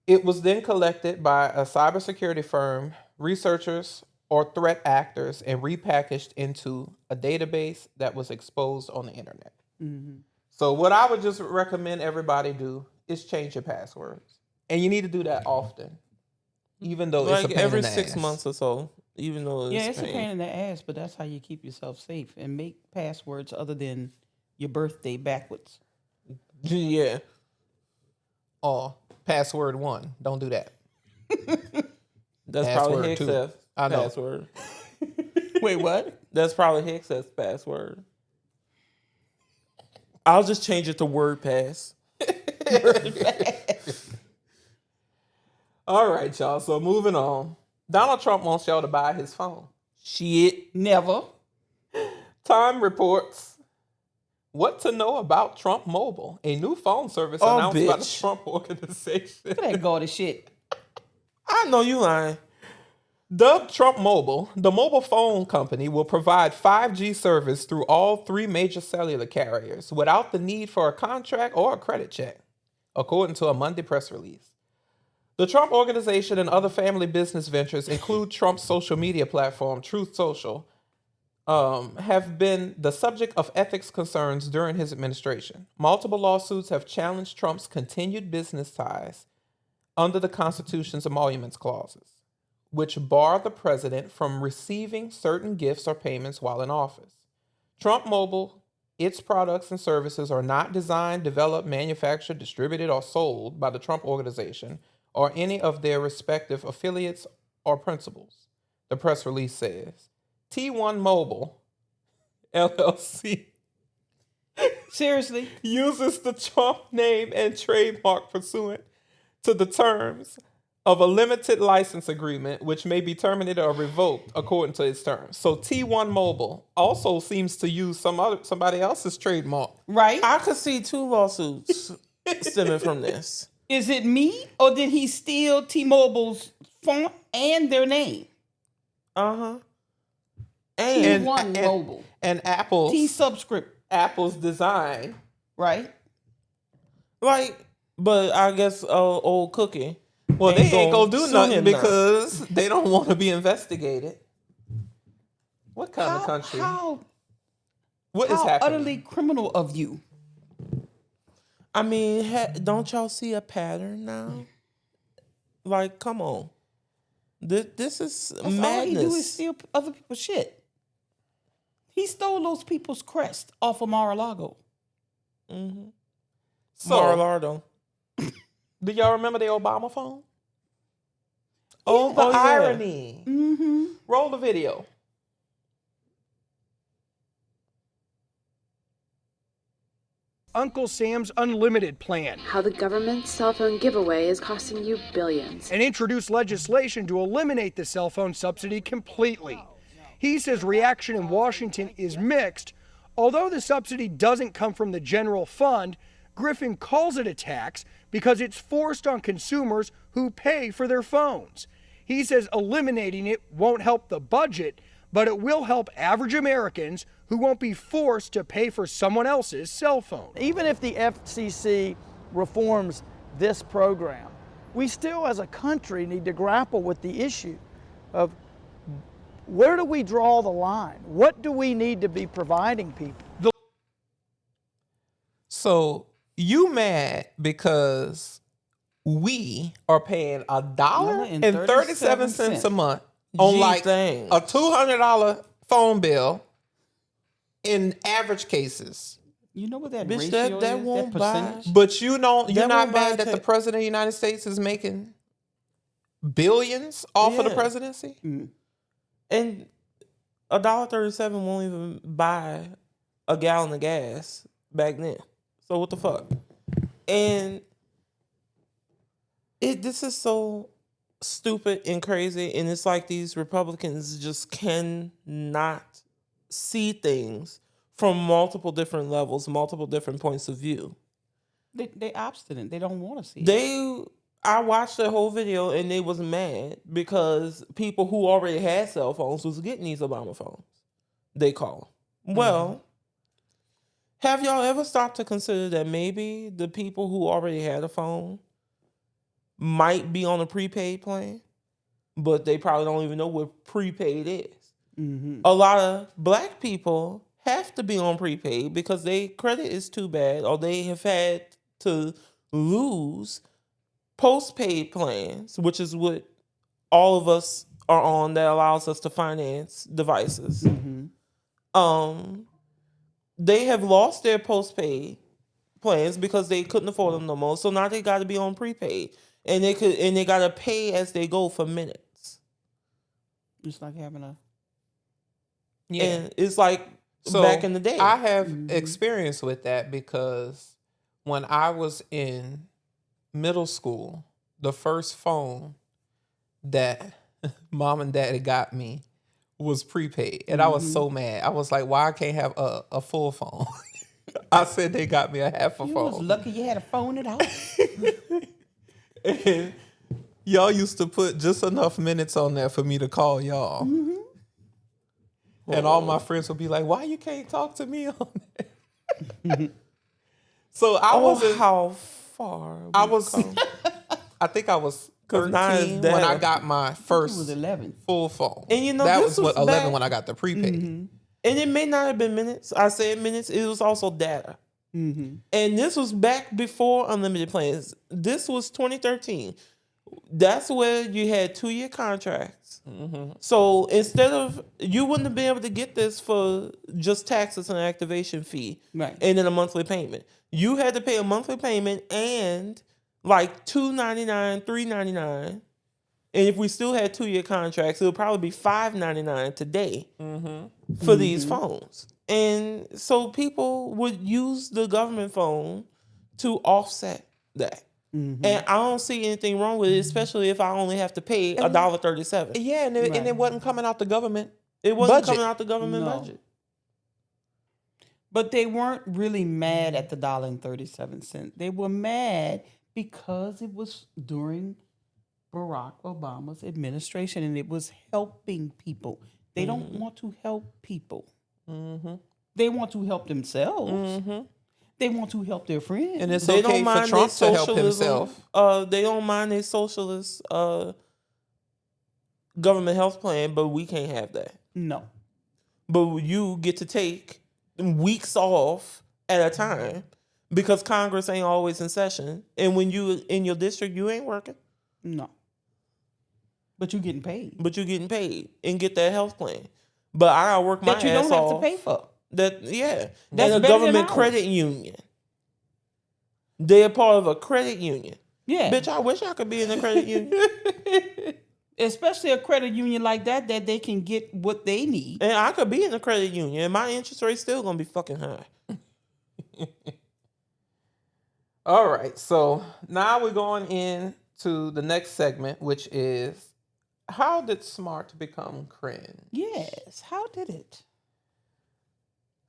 It was then collected by a cybersecurity firm, researchers, or threat actors and repackaged into a database that was exposed on the internet. So what I would just recommend everybody do is change your passwords. And you need to do that often, even though it's a pain every in the 6 ass. months or so, even though It's a pain in the ass, but that's how you keep yourself safe and make passwords other than your birthday backwards. Yeah. Or password 1. Don't do that. That's Password probably two. Hicks's I know. password. Wait, what? That's probably Hicks's password. I'll just change it to WordPass. All right, y'all. So moving on. Donald Trump wants y'all to buy his phone. Shit. Never. Time reports what to know about Trump Mobile, a new phone service Oh, announced by the bitch. Trump Organization. Look at that gaudy shit. I know you lying. Dubbed Trump Mobile, the mobile phone company will provide 5G service through all 3 major cellular carriers without the need for a contract or a credit check, according to a Monday press release. The Trump Organization and other family business ventures include Trump's social media platform, Truth Social, have been the subject of ethics concerns during his administration. Multiple lawsuits have challenged Trump's continued business ties under the Constitution's emoluments clauses, which bar the president from receiving certain gifts or payments while in office. Trump Mobile, its products and services are not designed, developed, manufactured, distributed, or sold by the Trump Organization or any of their respective affiliates or principals, the press release says. T1 Mobile, LLC, Seriously? uses the Trump name and trademark pursuant to the terms of a limited license agreement, which may be terminated or revoked according to its terms. So T1 Mobile also seems to use somebody else's trademark. Right? I could see 2 lawsuits stemming from this. Is it me or did he steal T-Mobile's font and their name? Uh-huh. T1 Mobile. And Apple's T-subscript. Apple's design. Right? But I guess old Cookie. Well, they ain't gonna do sue nothing him now. because they don't want to be investigated. What kind of country? What is How happening? utterly criminal of you. I mean, don't y'all see a pattern now? Like, come on. This is That's madness. all he do is steal other people's shit. He stole those people's crest off of Mar-a-Lago. Mm-hmm. So, Mar-a-Lago. do y'all remember the Obama phone? Oh, The yeah. irony. Mm-hmm. Roll the video. Uncle Sam's Unlimited plan How the government's cell phone giveaway is costing you billions. and introduced legislation to eliminate the cell phone subsidy completely. He says reaction in Washington is mixed. Although the subsidy doesn't come from the general fund, Griffin calls it a tax because it's forced on consumers who pay for their phones. He says eliminating it won't help the budget, but it will help average Americans who won't be forced to pay for someone else's cell phone. Even if the FCC reforms this program, we still as a country need to grapple with the issue of where do we draw the line? What do we need to be providing people? So you mad because we are paying $1.37 a month on like a $200 phone bill in average cases. You know what that Bitch, ratio that is? won't That percentage? But you're not That won't buy mad that the president of the United States is making billions off of the Yeah. presidency? And $1.37 won't even buy a gallon of gas back then. So what the fuck? And this is so stupid and crazy, and it's like these Republicans just cannot see things from multiple different levels, multiple different points of view. They obstinate. They don't want to see it. I watched the whole video and they was mad because people who already had cell phones was getting these Obama phones. They call them. Well, have y'all ever stopped to consider that maybe the people who already had a phone might be on a prepaid plan, but they probably don't even know what prepaid is? A lot of black people have to be on prepaid because their credit is too bad, or they have had to lose postpaid plans, which is what all of us are on, that allows us to finance devices. They have lost their postpaid plans because they couldn't afford them no more. So now they got to be on prepaid, and they got to pay as they go for minutes. It's like having a and it's like back in the day. I have experience with that because when I was in middle school, the first phone that mom and daddy got me was prepaid. And I was so mad. I was like, why I can't have a full phone? I said they got me a half a phone. You was lucky you had a phone at house. And y'all used to put just enough minutes on there for me to call y'all. And all my friends would be like, why you can't talk to me on there? So I wasn't... how far I was... I think I was 13 when I got my first full phone. And you know, that this was 11 back, when I got the prepaid. And it may not have been minutes. I said minutes. It was also data. And this was back before unlimited plans. This was 2013. That's where you had 2-year contracts. So instead of, you wouldn't have been able to get this for just taxes and an activation fee, right, and then a monthly payment. You had to pay a monthly payment and like $2.99, $3.99. And if we still had 2-year contracts, it would probably be $5.99 today for these phones. And so people would use the government phone to offset that. And I don't see anything wrong with it, especially if I only have to pay $1.37. Yeah, and it wasn't coming out the government. It wasn't budget. coming out the government budget. But they weren't really mad at the $1.37. They were mad because it was during Barack Obama's administration and it was helping people. They don't want to help people. They want to help themselves. They want to help their friends. And it's okay for Trump to help himself. They don't mind a socialist government health plan, but we can't have that. No. But you get to take weeks off at a time because Congress ain't always in session. And when you in your district, you ain't working. No. But you're getting paid. But you're getting paid and get that health plan. But I gotta work my ass off. That you don't have to pay for. That's a government credit union. They're part of a credit union. Yeah. Bitch, I wish I could be in a credit union. Especially a credit union like that they can get what they need. And I could be in a credit union and my interest rate's still gonna be fucking high. All right, so now we're going into the next segment, which is how did smart become cringe? Yes, how did it?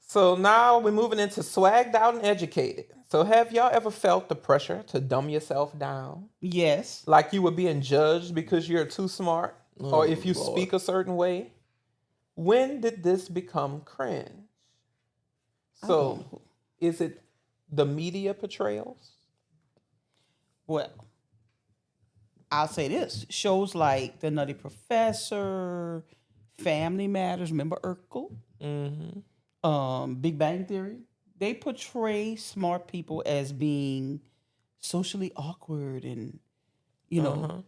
So now we're moving into swagged out and educated. So have y'all ever felt the pressure to dumb yourself down? Yes. Like you were being judged because you're too smart or if you speak a certain way? When did this become cringe? So is it the media portrayals? Well, I'll say this. Shows like The Nutty Professor, Family Matters, remember Urkel? Big Bang Theory. They portray smart people as being socially awkward and, you know,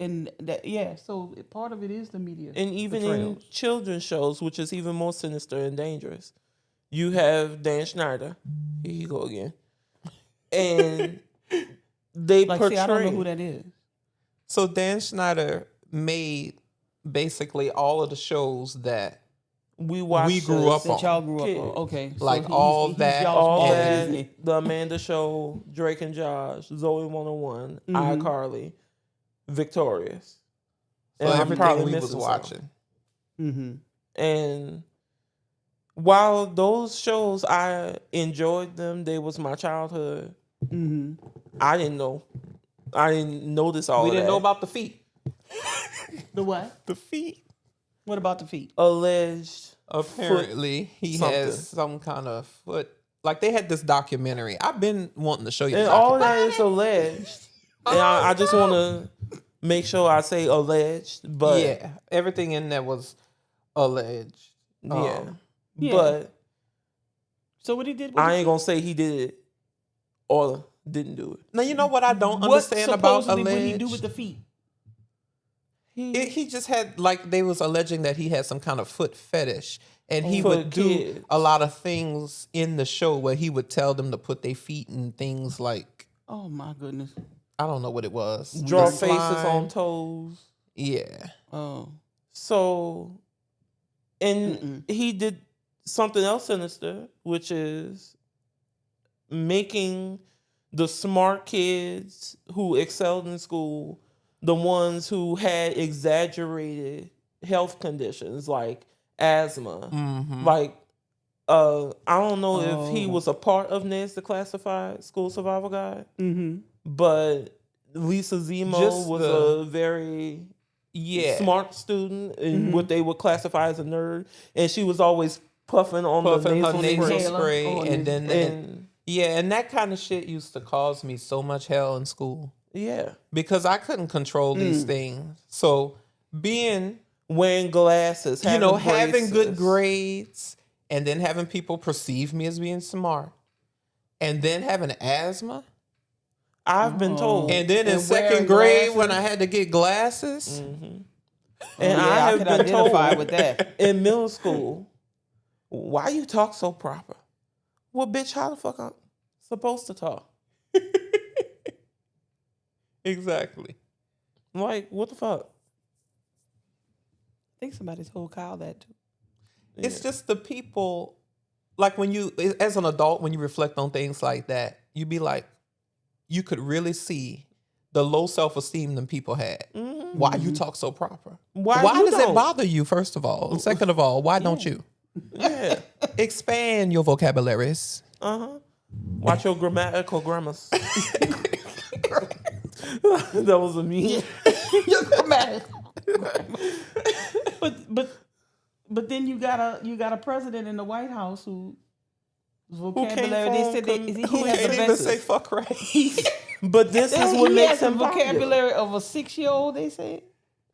and that, so part of it is the media. And even portrayals. in children's shows, which is even more sinister and dangerous, you have Dan Schneider. Here you go again. And they portray... I don't know who that is. So Dan Schneider made basically all of the shows that we watched. We grew up That on. y'all grew up Kids. on. Okay. Like he's all that- y'all's All father, that, isn't he? the Amanda Show, Drake and Josh, Zoe 101, iCarly, Victorious. So And I'm everything probably we was missing watching. And while those shows, I enjoyed them, they was my childhood. I didn't know. I didn't notice all We that. didn't know about the feet. The what? The feet. What about the feet? Alleged. Apparently, he has some kind of foot. Like they had this documentary. I've been wanting to show you. And the all documentary. that is alleged. And I just want to make sure I say alleged, but yeah, everything in there was alleged. yeah. Yeah. But So what he did? I ain't gonna say he did it or didn't do it. Now you know what I don't What understand about supposedly would alleged. he do with the feet? He just had like they was alleging that he had some kind of foot fetish, and he For would do kids. a lot of things in the show where he would tell them to put their feet in things like Oh my goodness. I don't know what it was. Draw The faces slime. on toes. Yeah. Oh. So, and he did something else sinister, which is making the smart kids who excelled in school the ones who had exaggerated health conditions like asthma. Like, I don't know if he was a part of NAS, the classified school survival guide, but Lisa Zemo Just was the- a very smart student in what they would classify as a nerd, and she was always puffing on the Puffing her nasal nasal spray. spray, and then and that kind of shit used to cause me so much hell in school. Yeah, because I couldn't control these things. So being wearing glasses, having good braces. grades, and then having people perceive me as being smart, and then having asthma. I've been told. And then in And second wearing grade, glasses. when I had to get glasses, And Yeah, I I have can been identify told with that. in middle school, why you talk so proper? Well, bitch, how the fuck I'm supposed to talk? exactly. Like, what the fuck? I think somebody told Kyle that too. It's just the people, like when you, as an adult, when you reflect on things like that, you be like, you could really see the low self-esteem them people had. Why you talk so proper? Why does don't? it bother you, first of all? And second of all, why don't you? Yeah. Expand your vocabularies. Watch your grammatical grammars. That was a meme. You're dramatic. But then you got a president in the White House whose vocabulary they said he Who has can't the even best. say fuck right. But this is what He makes has the him popular. vocabulary of a 6-year-old. They said.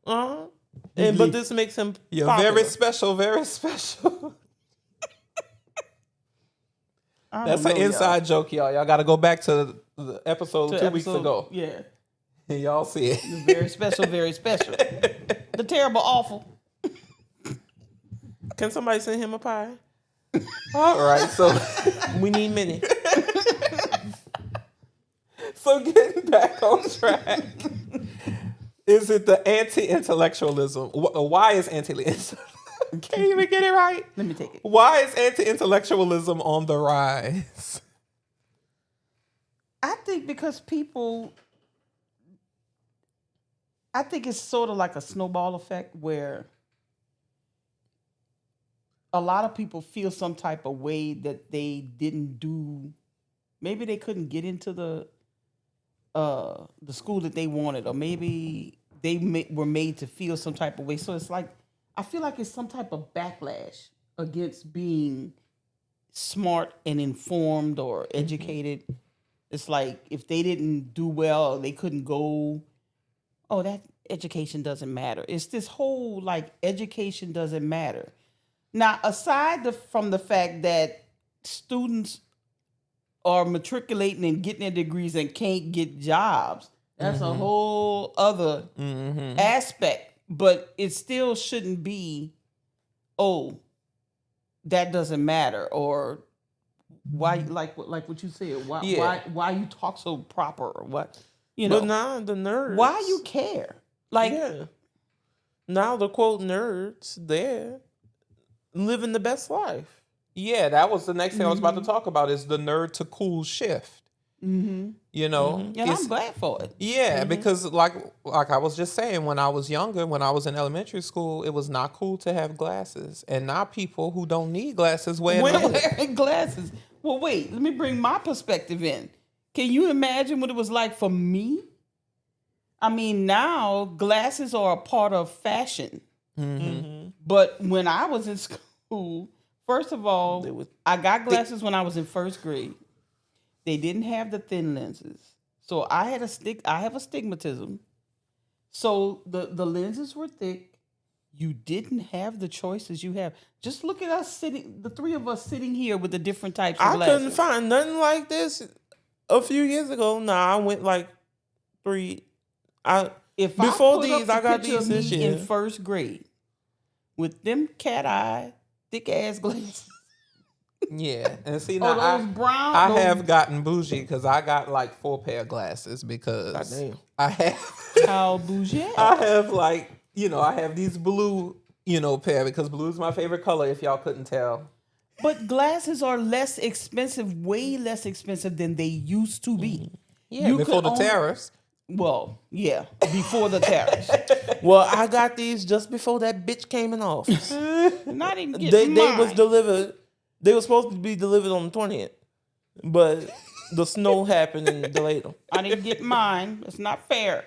But this makes him You're popular. very special, very special. That's an inside joke, y'all. Y'all got to go back to the episode 2 weeks ago. Yeah. And y'all see it. Very special, very special. The terrible, awful. Can somebody send him a pie? All right, so We need many. so getting back on track. Is it the anti-intellectualism? Why is anti-intellectualism? Can't even get it right. Let me take it. Why is anti-intellectualism on the rise? I think because people, I think it's sort of like a snowball effect where a lot of people feel some type of way that they didn't do. Maybe they couldn't get into the school that they wanted, or maybe they were made to feel some type of way. So it's like, I feel like it's some type of backlash against being smart and informed or educated. It's like if they didn't do well, they couldn't go, oh, that education doesn't matter. It's this whole like education doesn't matter. Now, aside from the fact that students are matriculating and getting their degrees and can't get jobs, that's a whole other aspect. But it still shouldn't be, oh, that doesn't matter, or why, like what you said, why you talk so proper, or what, But now the nerds. why you care? Like, Now the quote nerds, living the best life. Yeah, that was the next thing I was about to talk about is the nerd to cool shift. You know? And I'm glad for it. Yeah, because like I was just saying, when I was younger, when I was in elementary school, it was not cool to have glasses. And now people who don't need glasses wearing glasses. Well, wait, let me bring my perspective in. Can you imagine what it was like for me? I mean, now glasses are a part of fashion. But when I was in school, first of all, I got glasses when I was in first grade. They didn't have the thin lenses. So I have astigmatism. So the lenses were thick. You didn't have the choices you have. Just look at us sitting, the three of us sitting here with the different types of glasses. I couldn't find nothing like this a few years ago. Nah, I went like 3. Before these, I got these this year. In first grade with them cat eye, thick ass glasses. Yeah, and see now I have gotten bougie because I got like 4 pair of glasses because I have how bougie. I have like I have these blue pair because blue is my favorite color. If y'all couldn't tell, but glasses are less expensive, way less expensive than they used to be. Yeah, before the tariffs. Well, yeah, before the tariffs. Well, I got these just before that bitch came in office. Not even they was delivered. They were supposed to be delivered on the 20th, but the snow happened and delayed them. I didn't get mine. It's not fair.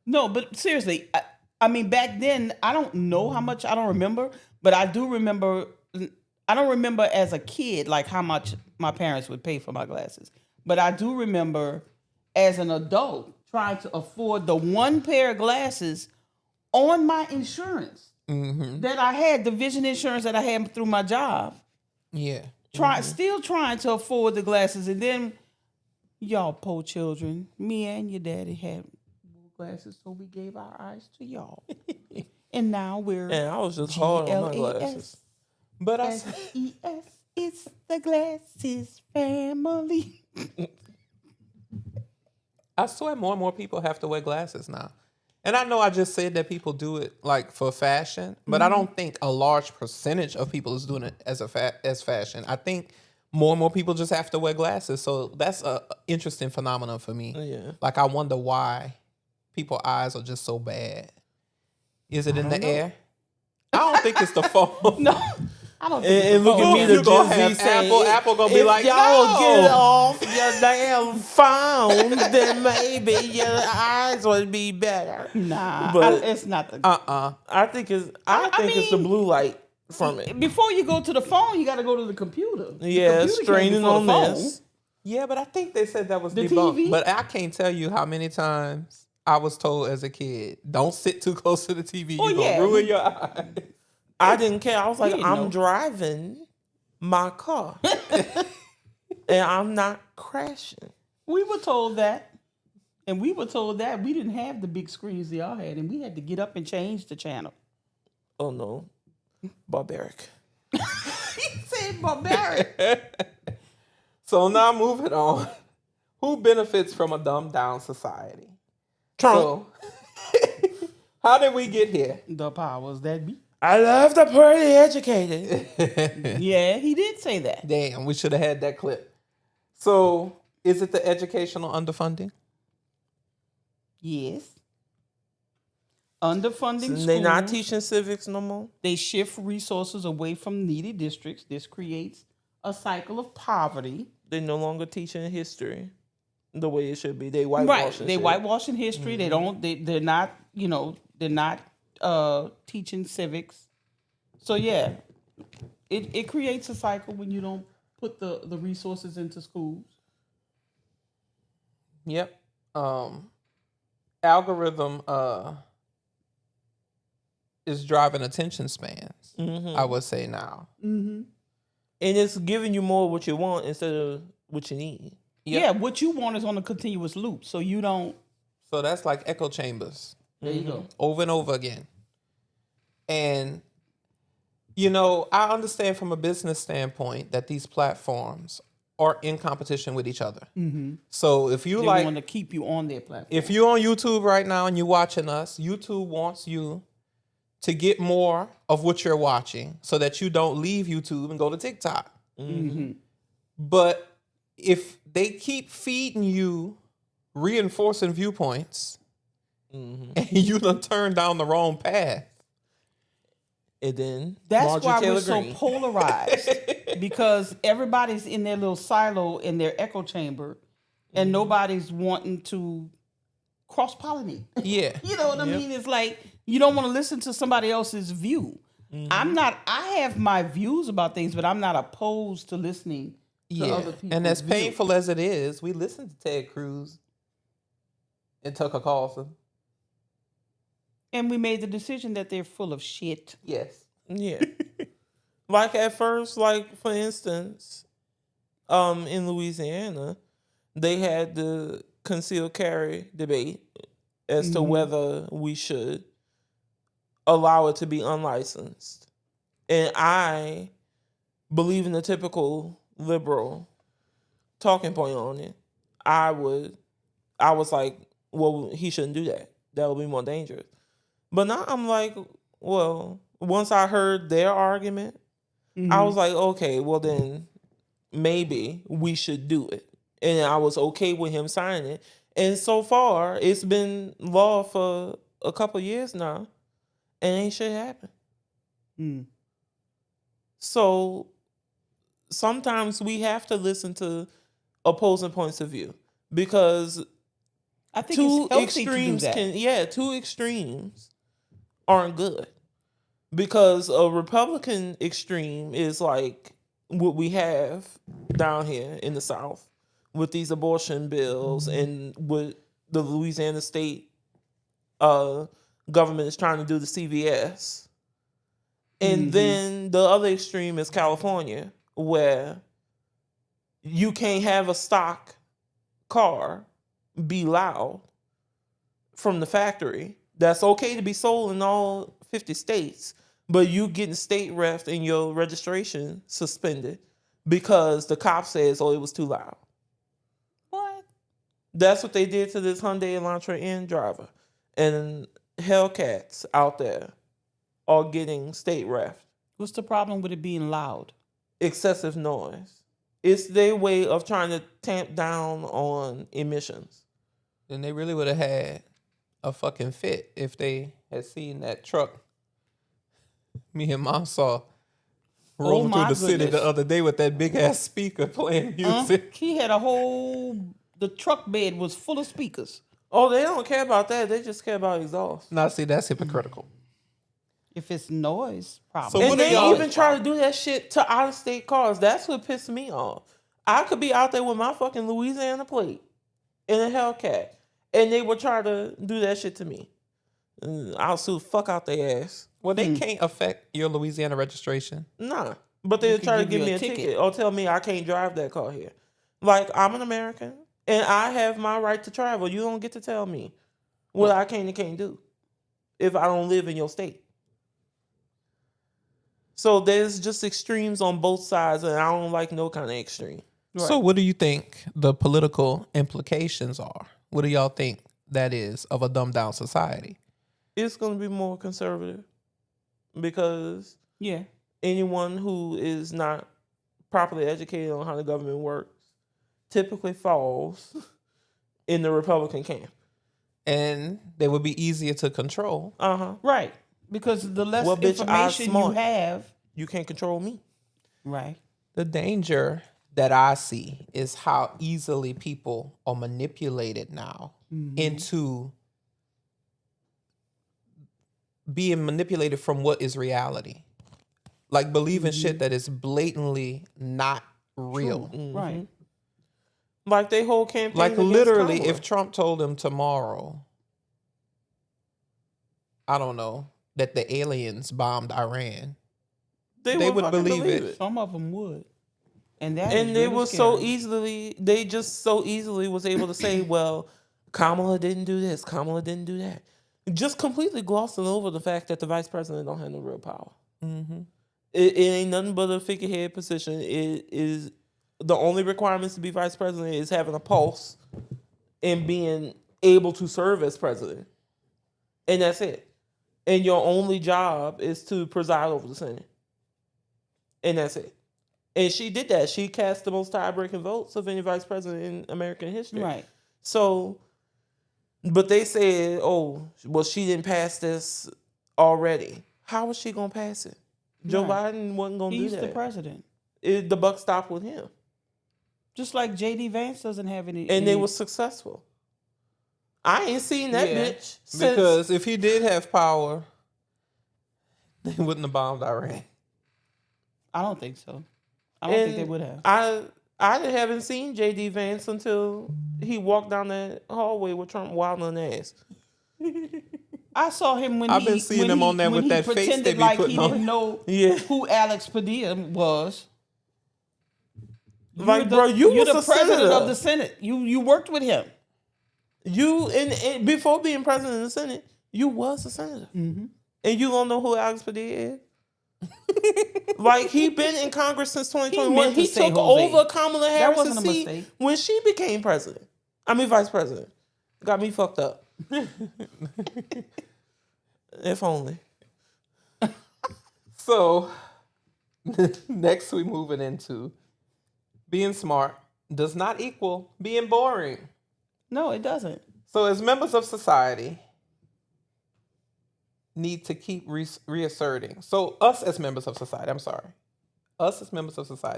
No, but seriously, I mean, back then, I don't know how much, I don't remember, but I do remember, I don't remember as a kid, like how much my parents would pay for my glasses. But I do remember as an adult trying to afford the 1 pair of glasses on my insurance. That I had, the vision insurance that I had through my job. Yeah. Still trying to afford the glasses. And then, y'all poor children, me and your daddy had glasses, so we gave our eyes to y'all. And now we're I was just hard on my glasses. But GLASS, it's the glasses family. I swear more and more people have to wear glasses now. And I know I just said that people do it like for fashion, but I don't think a large percentage of people is doing it as fashion. I think more and more people just have to wear glasses. So that's an interesting phenomenon for me. Yeah. Like I wonder why people's eyes are just so bad. Is it in the air? I don't think it's the phone. No. I don't think and look at me, the gonna have Apple gonna be like, y'all no. get off your damn phone, then maybe your eyes would be better. Nah, but it's not the. I think it's the blue light from it. Before you go to the phone, you got to go to the computer. Yeah, straining on this. Yeah, but I think they said that was the debunked. TV? But I can't tell you how many times I was told as a kid, don't sit too close to the TV. You're gonna ruin your eyes. I didn't care. I was like, I'm driving my car. And I'm not crashing. We were told that. And we were told that we didn't have the big screens they all had. And we had to get up and change the channel. Oh, no. Barbaric. He said barbaric. So now moving on. Who benefits from a dumbed down society? Trump. So, how did we get here? The powers that be. I love the poorly educated. Yeah, he did say that. Damn, we should have had that clip. So, is it the educational underfunding? Yes. Underfunding schools. They're not teaching civics no more. They shift resources away from needy districts. This creates a cycle of poverty. They're no longer teaching history the way it should be. They whitewashing. They whitewashing history. Mm-hmm. They're not. They're not teaching civics. So yeah, it creates a cycle when you don't put the resources into schools. Yep. Algorithm is driving attention spans. Mm-hmm. I would say now. Mm-hmm. And it's giving you more what you want instead of what you need. Yep. Yeah, what you want is on a continuous loop, so you don't. So that's like echo chambers. There you go. Over and over again. And, I understand from a business standpoint that these platforms are in competition with each other. Mm-hmm. So if you they want to keep you on their platform. If you're on YouTube right now and you're watching us, YouTube wants you to get more of what you're watching so that you don't leave YouTube and go to TikTok. Mm-hmm. But if they keep feeding you reinforcing viewpoints and you done turn down the wrong path, and then that's Marjorie why Taylor we're so Greene. polarized, because everybody's in their little silo in their echo chamber, and nobody's wanting to cross-pollinate. Yeah. You know what I mean? It's like you don't want to listen to somebody else's view. I have my views about things, but I'm not opposed to listening to other people's and as views. painful as it is, we listened to Ted Cruz and Tucker Carlson. And we made the decision that they're full of shit. Yes. Yeah. Like at first, like for instance, in Louisiana, they had the concealed carry debate as to whether we should allow it to be unlicensed. And I believe in the typical liberal talking point on it. I was like, well, he shouldn't do that. That would be more dangerous. But now I'm like, well, once I heard their argument, I was like, okay, well then maybe we should do it. And I was okay with him signing it. And so far, it's been law for a couple of years now, and ain't shit happen. So sometimes we have to listen to opposing points of view, because I think two it's healthy extremes to do that. two extremes aren't good, because a Republican extreme is like what we have down here in the South with these abortion bills and what the Louisiana state government is trying to do to CVS. And then the other extreme is California, where you can't have a stock car be loud from the factory. That's okay to be sold in all 50 states, but you getting state ref and your registration suspended because the cop says, oh, it was too loud. What? That's what they did to this Hyundai Elantra N driver. And Hellcats out there are getting state ref. What's the problem with it being loud? Excessive noise. It's their way of trying to tamp down on emissions. Then they really would have had a fucking fit if they had seen that truck me and Mom saw rolling through the city the other day with that big ass speaker playing music. He had the truck bed was full of speakers. Oh, they don't care about that. They just care about exhaust. Now, see, that's hypocritical. If it's noise problem. So and they even try to do that shit to out-of-state cars. That's what pissed me off. I could be out there with my fucking Louisiana plate in a Hellcat, and they would try to do that shit to me. I'll sue the fuck out their ass. Well, they can't affect your Louisiana registration. Nah, but they'll try to give me a ticket or tell me I can't drive that car here. Like, I'm an American, and I have my right to travel. You don't get to tell me what I can and can't do if I don't live in your state. So there's just extremes on both sides, and I don't like no kind of extreme. Right. So what do you think the political implications are? What do y'all think that is of a dumbed down society? It's going to be more conservative because anyone who is not properly educated on how the government works typically falls in the Republican camp. And they would be easier to control. Right. Because the less information you have, you can't control me. Right. The danger that I see is how easily people are manipulated now into being manipulated from what is reality. Like believing shit that is blatantly not real. Right. Like they whole campaign. Like literally, if Trump told them tomorrow, I don't know, that the aliens bombed Iran, they would believe it. Some of them would. And they was so easily, they just so easily was able to say, well, Kamala didn't do this, Kamala didn't do that. Just completely glossing over the fact that the vice president don't have no real power. It ain't nothing but a figurehead position. It is the only requirements to be vice president is having a pulse and being able to serve as president. And that's it. and your only job is to preside over the Senate. And that's it. And she did that. She cast the most tie-breaking votes of any vice president in American history. Right. So, but they said, oh, well, she didn't pass this already. How was she going to pass it? Joe Biden wasn't going to do that. He's the president. The buck stopped with him. Just like J.D. Vance doesn't have any... And they were successful. I ain't seen that bitch since... Because if he did have power, they wouldn't have bombed Iran. I don't think so. I don't think they would have. I haven't seen J.D. Vance until he walked down that hallway with Trump wilding ass. I saw him when I've been seeing him on there with that face they be like putting he on. didn't know who Alex Padilla was. Like, bro, you're the president of the Senate. You worked with him. You and before being president of the Senate, you was a senator, and you don't know who Alex Padilla is. Like, he been in Congress since 2021. He took over Kamala Harris' seat when she became president. I mean, vice president. Got me fucked up. If only. So, next we moving into being smart does not equal being boring. No, it doesn't. So, as members of society, need to keep reasserting. So, us as members of society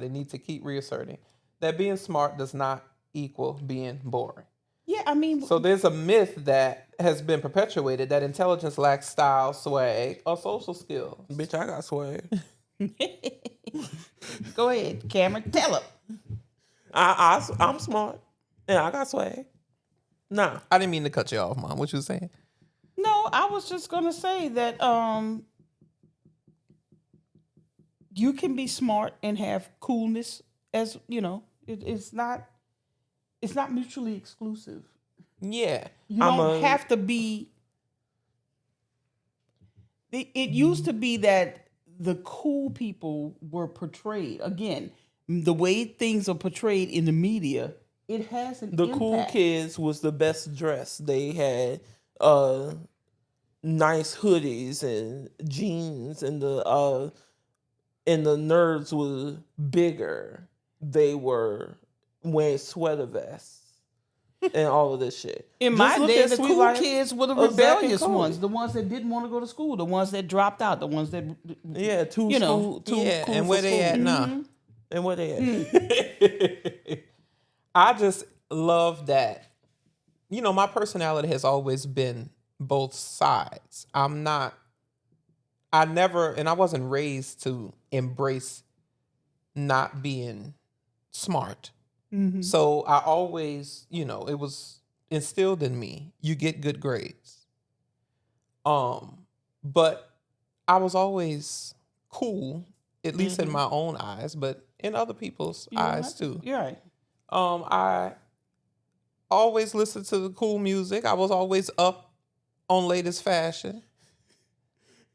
need to keep reasserting that being smart does not equal being boring. Yeah, I mean... So there's a myth that has been perpetuated that intelligence lacks style, swag, or social skills. Bitch, I got swag. Go ahead, Cameron. Tell him. I'm smart. And I got swag. Nah. I didn't mean to cut you off, Mom. What you saying? No, I was just going to say that you can be smart and have coolness as, you know, it's not mutually exclusive. Yeah. You don't have to be... It used to be that the cool people were portrayed. Again, the way things are portrayed in the media, it has an impact. Cool kids was the best dressed. They had nice hoodies and jeans, and the nerds were bigger. They were wearing sweater vests and all of this shit. In my day, the cool kids were the rebellious ones, the ones that didn't want to go to school, the ones that dropped out, the ones that cool and where they at now? And where they at? I just love that. You know, my personality has always been both sides. I wasn't raised to embrace not being smart. Mm-hmm. So I always, it was instilled in me, you get good grades. But I was always cool, at least in my own eyes, but in other people's eyes too. You're right. I always listened to the cool music. I was always up on latest fashion.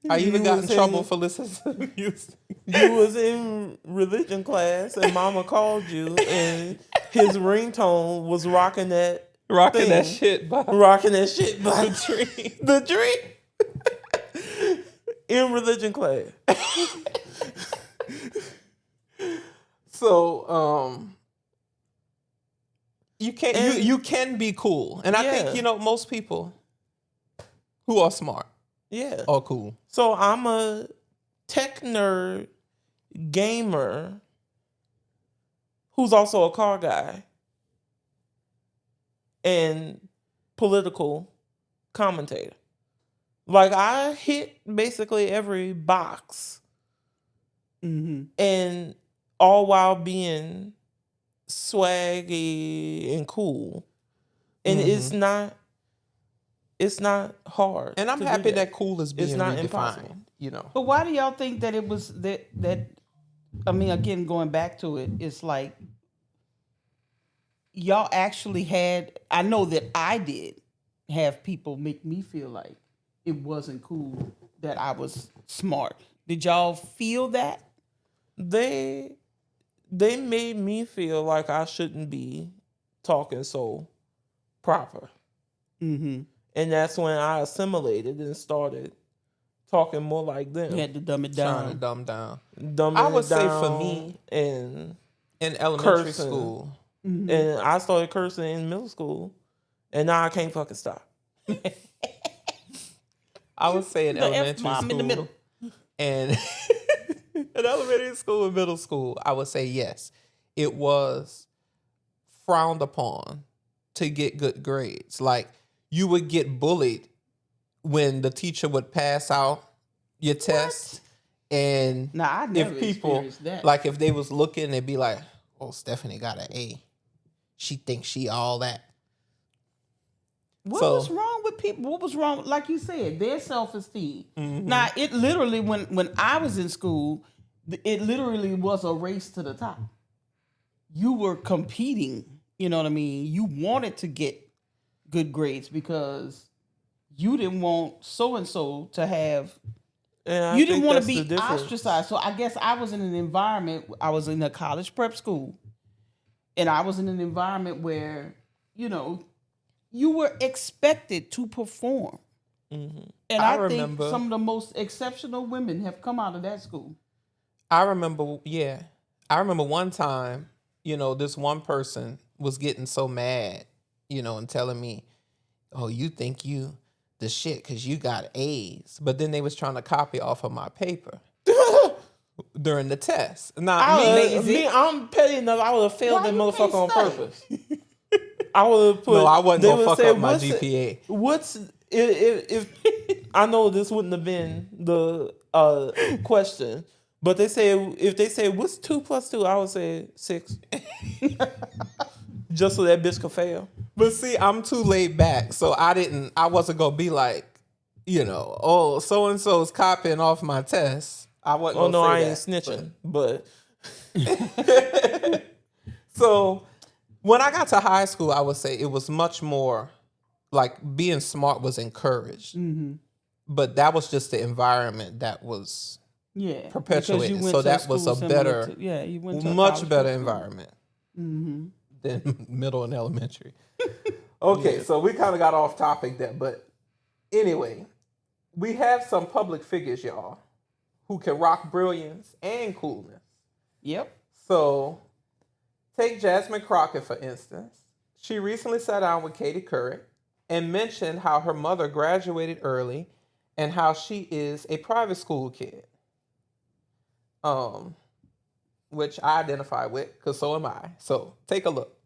I even got in trouble for listening to the music. You was in religion class and mama called you and his ringtone was rocking that shit by the tree. The tree. In religion class. So, you can be cool. And I think, most people who are smart are cool. So I'm a tech nerd gamer who's also a car guy and political commentator. Like, I hit basically every box, and all while being swaggy and cool. And it's not hard. And I'm happy that cool is being redefined. Impossible. But why do y'all think that it was that I mean, again, going back to it, it's like y'all actually had, I know that I did have people make me feel like it wasn't cool that I was smart. Did y'all feel that? They made me feel like I shouldn't be talking so proper. Mm-hmm. And that's when I assimilated and started talking more like them. You had to dumb it Trying to down. dumb down. Dumbing I would it say down for me, and in elementary cursing. school, and I started cursing in middle school, and now I can't fucking stop. I would say in The elementary F-bomb school in the middle. and in elementary school and middle school, I would say yes, it was frowned upon to get good grades. Like, you would get bullied when the teacher would pass out your test. And Nah, I never if people, experienced that. like if they was looking, they'd be like, oh, Stephanie got an A. She thinks she all that. What So- was wrong with people? What was wrong, like you said, their self-esteem? Mm-hmm. Now, it literally, when I was in school, it literally was a race to the top. You were competing, you know what I mean? You wanted to get good grades because you didn't want so-and-so to have, And I you didn't think want to that's the be difference. ostracized. So I guess I was in an environment, I was in a college prep school, and I was in an environment where, you know, you were expected to perform. Mm-hmm. And I I think remember- some of the most exceptional women have come out of that school. I remember one time, you know, this one person was getting so mad, you know, and telling me, oh, you think you the shit because you got A's. But then they was trying to copy off of my paper during the test. Now, I'm petty enough. I would have failed that motherfucker on purpose. I would have put. No, I wasn't they gonna would fuck say, up my "What's it- GPA." What's if I know this wouldn't have been the question, but if they say what's 2 + 2, I would say 6, just so that bitch could fail. But see, I'm too laid back, so I wasn't gonna be like, you know, oh, so and so's copying off my test. I wasn't. Oh gonna no, say I ain't that, snitching, but So when I got to high school, I would say it was much more like being smart was encouraged. Mm-hmm. But that was just the environment that was perpetuated. So that was a better, you went to a much college better prep school. environment Mm-hmm. than middle and elementary. Okay, so we kind of got off topic there. But anyway, we have some public figures, y'all, who can rock brilliance and coolness. Yep. So take Jasmine Crockett, for instance. She recently sat down with Katie Couric and mentioned how her mother graduated early and how she is a private school kid. Which I identify with, because so am I. So take a look.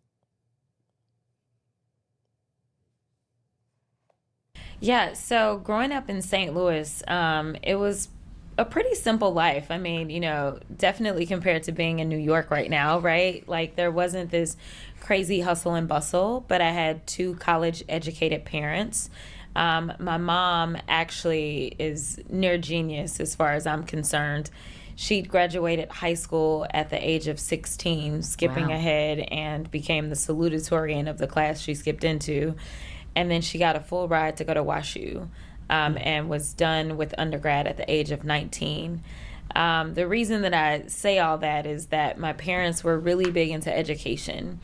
Yeah, so growing up in St. Louis, it was a pretty simple life. I mean, you know, definitely compared to being in New York right now, right? Like, there wasn't this crazy hustle and bustle, but I had 2 college-educated parents. My mom actually is near genius as far as I'm concerned. She graduated high school at the age of 16, skipping ahead, and became the salutatorian of the class she skipped into. And then she got a full ride to go to WashU, and was done with undergrad at the age of 19. The reason that I say all that is that my parents were really big into education.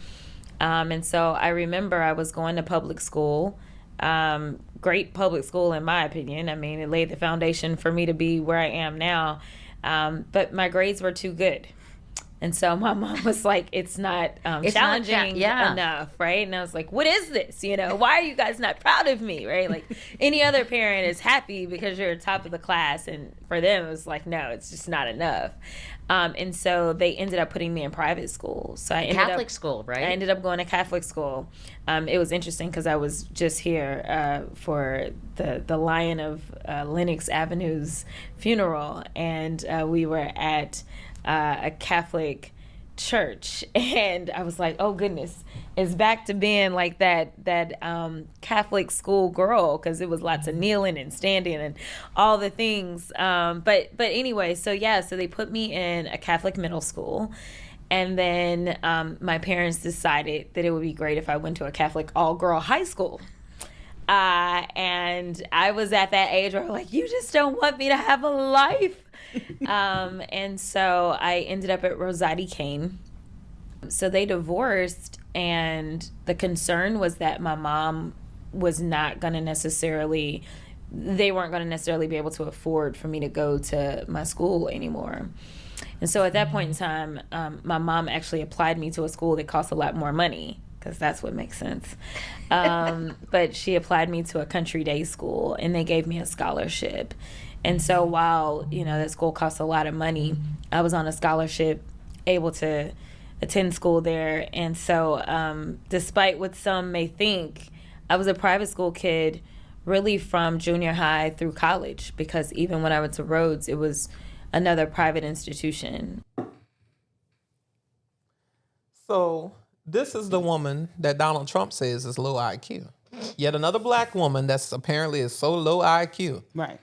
And so I remember I was going to public school, great public school in my opinion. I mean, it laid the foundation for me to be where I am now. But my grades were too good. And so my mom was like, it's not challenging enough, right? And I was like, what is this? You know, why are you guys not proud of me, right? Like, any other parent is happy because you're top of the class. And for them, it was like, no, it's just not enough. And so they ended up putting me in private school. So I ended Catholic school, right? I ended up going to Catholic school. It was interesting because I was just here for the Lion of Lenox Avenue's funeral. And we were at a Catholic church, and I was like, oh goodness, it's back to being like that Catholic school girl, because it was lots of kneeling and standing and all the things, but anyway, so they put me in a Catholic middle school, and then my parents decided that it would be great if I went to a Catholic all-girl high school. And I was at that age where I'm like, you just don't want me to have a life. And so I ended up at Rosati Kane. So they divorced, and the concern was that my mom was not going to necessarily they weren't going to necessarily be able to afford for me to go to my school anymore. And so at that point in time, my mom actually applied me to a school that cost a lot more money, because that's what makes sense. But she applied me to a country day school, and they gave me a scholarship. And so while, that school costs a lot of money, I was on a scholarship, able to attend school there. And so despite what some may think, I was a private school kid really from junior high through college, because even when I went to Rhodes, it was another private institution. So this is the woman that Donald Trump says is low IQ. Yet another black woman that's apparently is so low IQ. Right.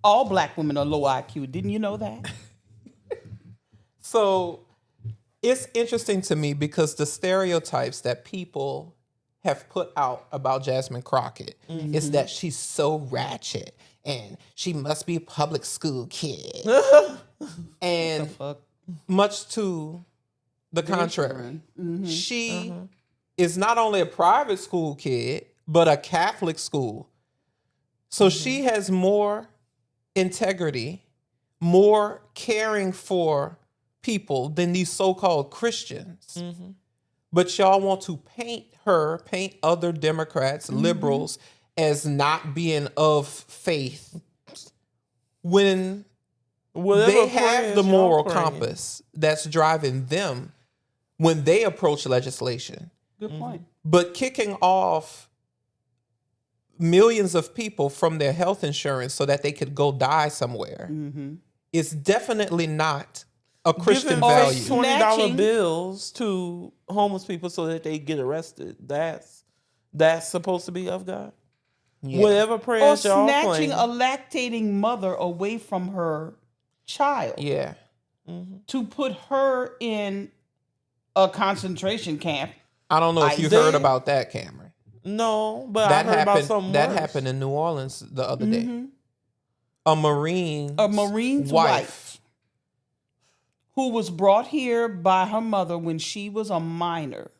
All black women are low IQ. Didn't you know that? So it's interesting to me because the stereotypes that people have put out about Jasmine Crockett is that she's so ratchet and she must be a public school kid. And much to the contrary, she is not only a private school kid, but a Catholic school. So she has more integrity, more caring for people than these so-called Christians. But y'all want to paint other Democrats, liberals, as not being of faith when they have the moral compass that's driving them when they approach legislation. Good point. But kicking off millions of people from their health insurance so that they could go die somewhere is definitely not a Christian value. $20 bills to homeless people so that they get arrested. That's supposed to be of God. Yeah. Whatever prayers y'all snatching playing. a lactating mother away from her child. Yeah. To put her in a concentration camp. I don't know if you heard about that, Kameron. No, but I heard about something that worse. happened in New Orleans the other day. A Marine's wife who was brought here by her mother when she was a minor.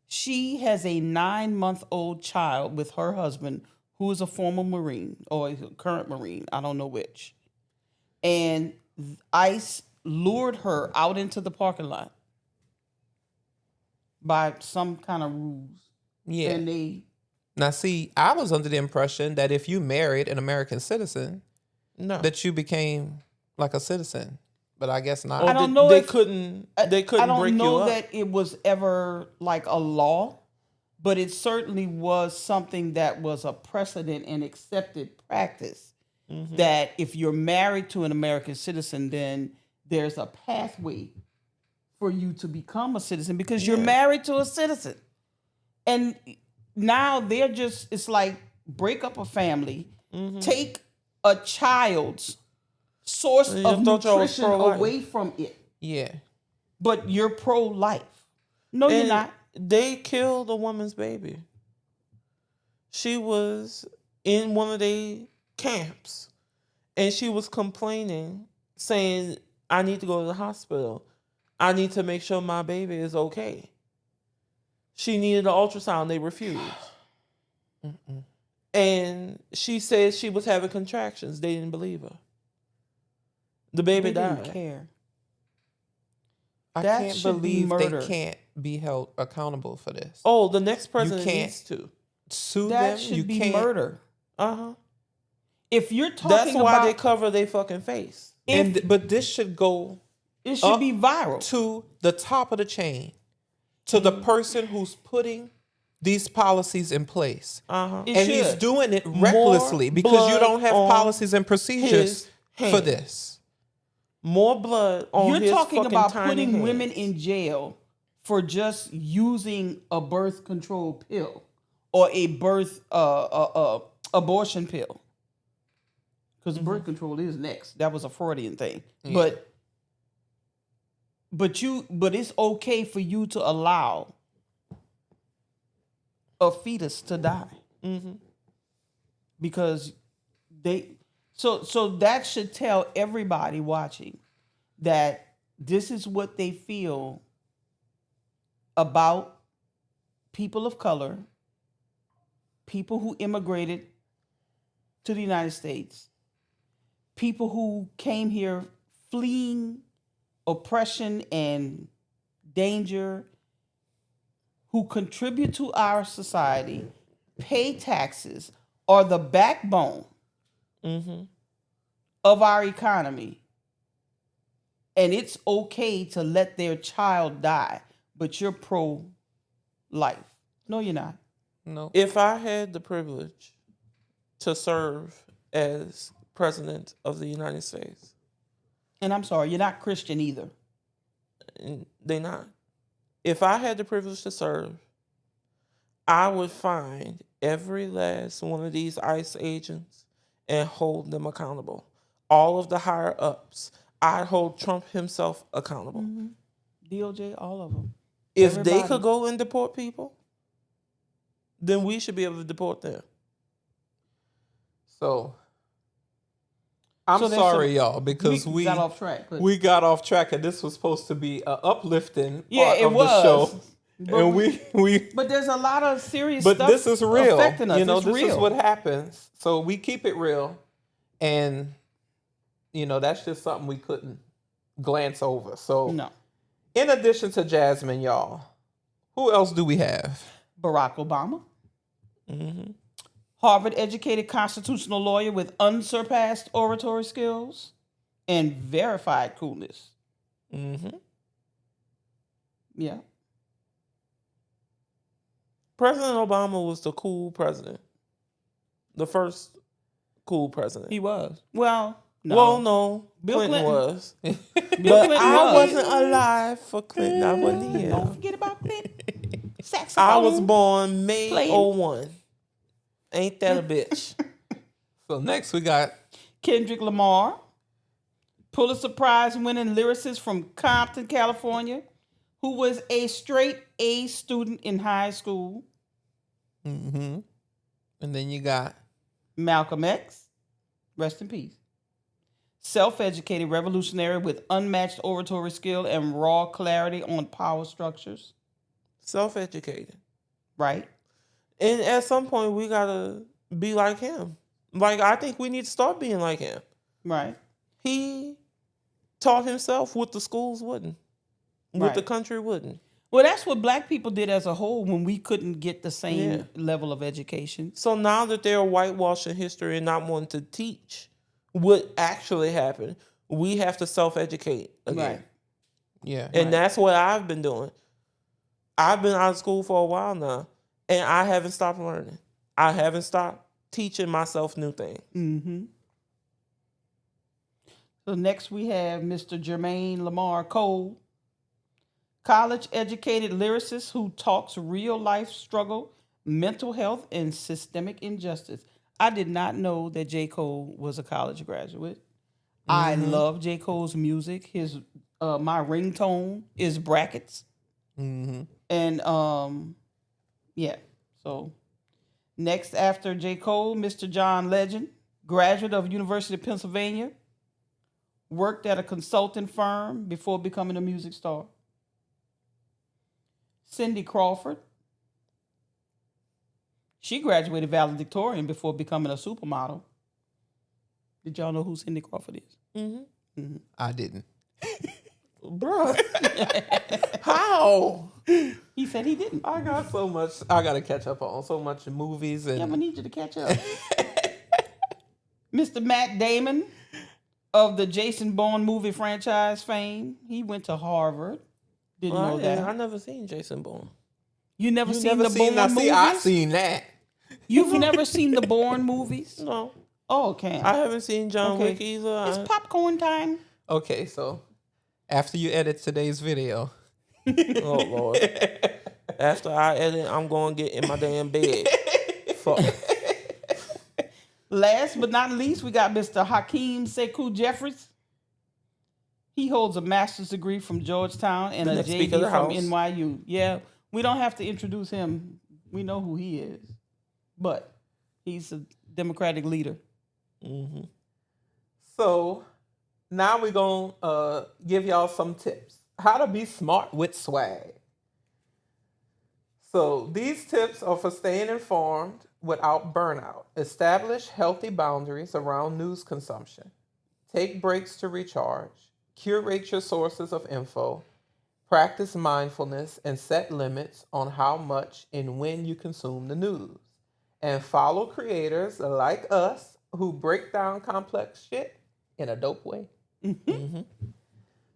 She has a 9-month-old child with her husband, who is a former Marine or a current Marine, I don't know which. And ICE lured her out into the parking lot by some kind of ruse. Yeah. And now, see, I was under the impression that if you married an American citizen, that you became like a citizen. But I guess not. I don't know. They couldn't I break don't you know up. that it was ever like a law, but it certainly was something that was a precedent and accepted practice. That if you're married to an American citizen, then there's a pathway for you to become a citizen because you're married to a citizen. And now it's like break up a family, take a child's source of nutrition away from it. Yeah. But you're pro-life. No, you're not. They killed a woman's baby. She was in one of their camps and she was complaining, saying, I need to go to the hospital. I need to make sure my baby is okay. She needed an ultrasound. They refused. And she said she was having contractions. They didn't believe her. The baby died. Didn't care. I can't believe they can't be held accountable for this. Oh, the next president needs to sue that them. Should you be can't murder. If you're talking that's why about, they cover their fucking face. But this should go. It should be viral to the top of the chain, to the person who's putting these policies in place, and he's doing it recklessly because you don't have policies and procedures for this. More blood on You're his talking fucking about tiny putting hands. women in jail for just using a birth control pill or a abortion pill. Because birth control is next. That was a Freudian thing. Yeah. But it's okay for you to allow a fetus to die. Because so that should tell everybody watching that this is what they feel about people of color, people who immigrated to the United States, people who came here fleeing oppression and danger, who contribute to our society, pay taxes, are the backbone of our economy. And it's okay to let their child die, but you're pro-life. No, you're not. No. If I had the privilege to serve as president of the United States. And I'm sorry, you're not Christian either. They're not. If I had the privilege to serve, I would find every last one of these ICE agents and hold them accountable. All of the higher ups. I'd hold Trump himself accountable. DOJ, all of them. If they could go and deport people, then we should be able to deport them. So, I'm sorry, y'all, because we got off track. We got off track, and this was supposed to be an uplifting part it of was. the show. But and we but there's a lot of serious but stuff this is real. affecting us. You know, it's this real. is what happens. So we keep it real, and you know that's just something we couldn't glance over. So No. In addition to Jasmine, y'all, who else do we have? Barack Obama. Harvard-educated constitutional lawyer with unsurpassed oratory skills and verified coolness. Yeah. President Obama was the cool president. The first cool president. He was. Well, no. Well, no. Bill Clinton Clinton. was. Bill But Clinton I was. wasn't alive for Clinton. I wasn't here. Don't forget about Clinton. Saxophone. I was born May playing. 01. Ain't that a bitch? So next we got Kendrick Lamar, Pulitzer Prize winning lyricist from Compton, California, who was a straight A student in high school. and then you got Malcolm X, rest in peace. Self-educated revolutionary with unmatched oratory skill and raw clarity on power structures. Self-educated. Right. And at some point, we got to be like him. Like, I think we need to start being like him. Right. He taught himself what the schools wouldn't. What Right. the country wouldn't. Well, that's what black people did as a whole when we couldn't get the same level of education. So now that they're whitewashing history and not wanting to teach what actually happened, we have to self-educate again. Right. Yeah. And that's what I've been doing. I've been out of school for a while now, and I haven't stopped learning. I haven't stopped teaching myself new things. So next we have Mr. Jermaine Lamar Cole, college-educated lyricist who talks real-life struggle, mental health, and systemic injustice. I did not know that J. Cole was a college graduate. I love J. Cole's music. His my ringtone is Brackets. And yeah. So next after J. Cole, Mr. John Legend, graduate of University of Pennsylvania, worked at a consulting firm before becoming a music star. Cindy Crawford. She graduated valedictorian before becoming a supermodel. Did y'all know who Cindy Crawford is? I didn't. Bruh. How? He said he didn't. I got so much. I got to catch up on so much movies and. Yeah, I need you to catch up. Mr. Matt Damon of the Jason Bourne movie franchise fame. He went to Harvard. Didn't know that. I never seen Jason Bourne. You never seen the seen, Bourne movies? I seen that. You've never seen the Bourne movies? No. Oh, okay. I haven't seen John Okay. Wick either. It's popcorn time. Okay, so after you edit today's video, Oh, Lord. After I edit, I'm going to get in my damn bed. Fuck. Last but not least, we got Mr. Hakeem Sekou Jeffries. He holds a master's degree from Georgetown and The a next Speaker of JD the from House. NYU. Yeah, we don't have to introduce him. We know who he is. But he's a Democratic leader. so now we're going to give y'all some tips. How to be smart with swag. So these tips are for staying informed without burnout. Establish healthy boundaries around news consumption. Take breaks to recharge. Curate your sources of info. Practice mindfulness and set limits on how much and when you consume the news. And follow creators like us who break down complex shit in a dope way. Mm-hmm.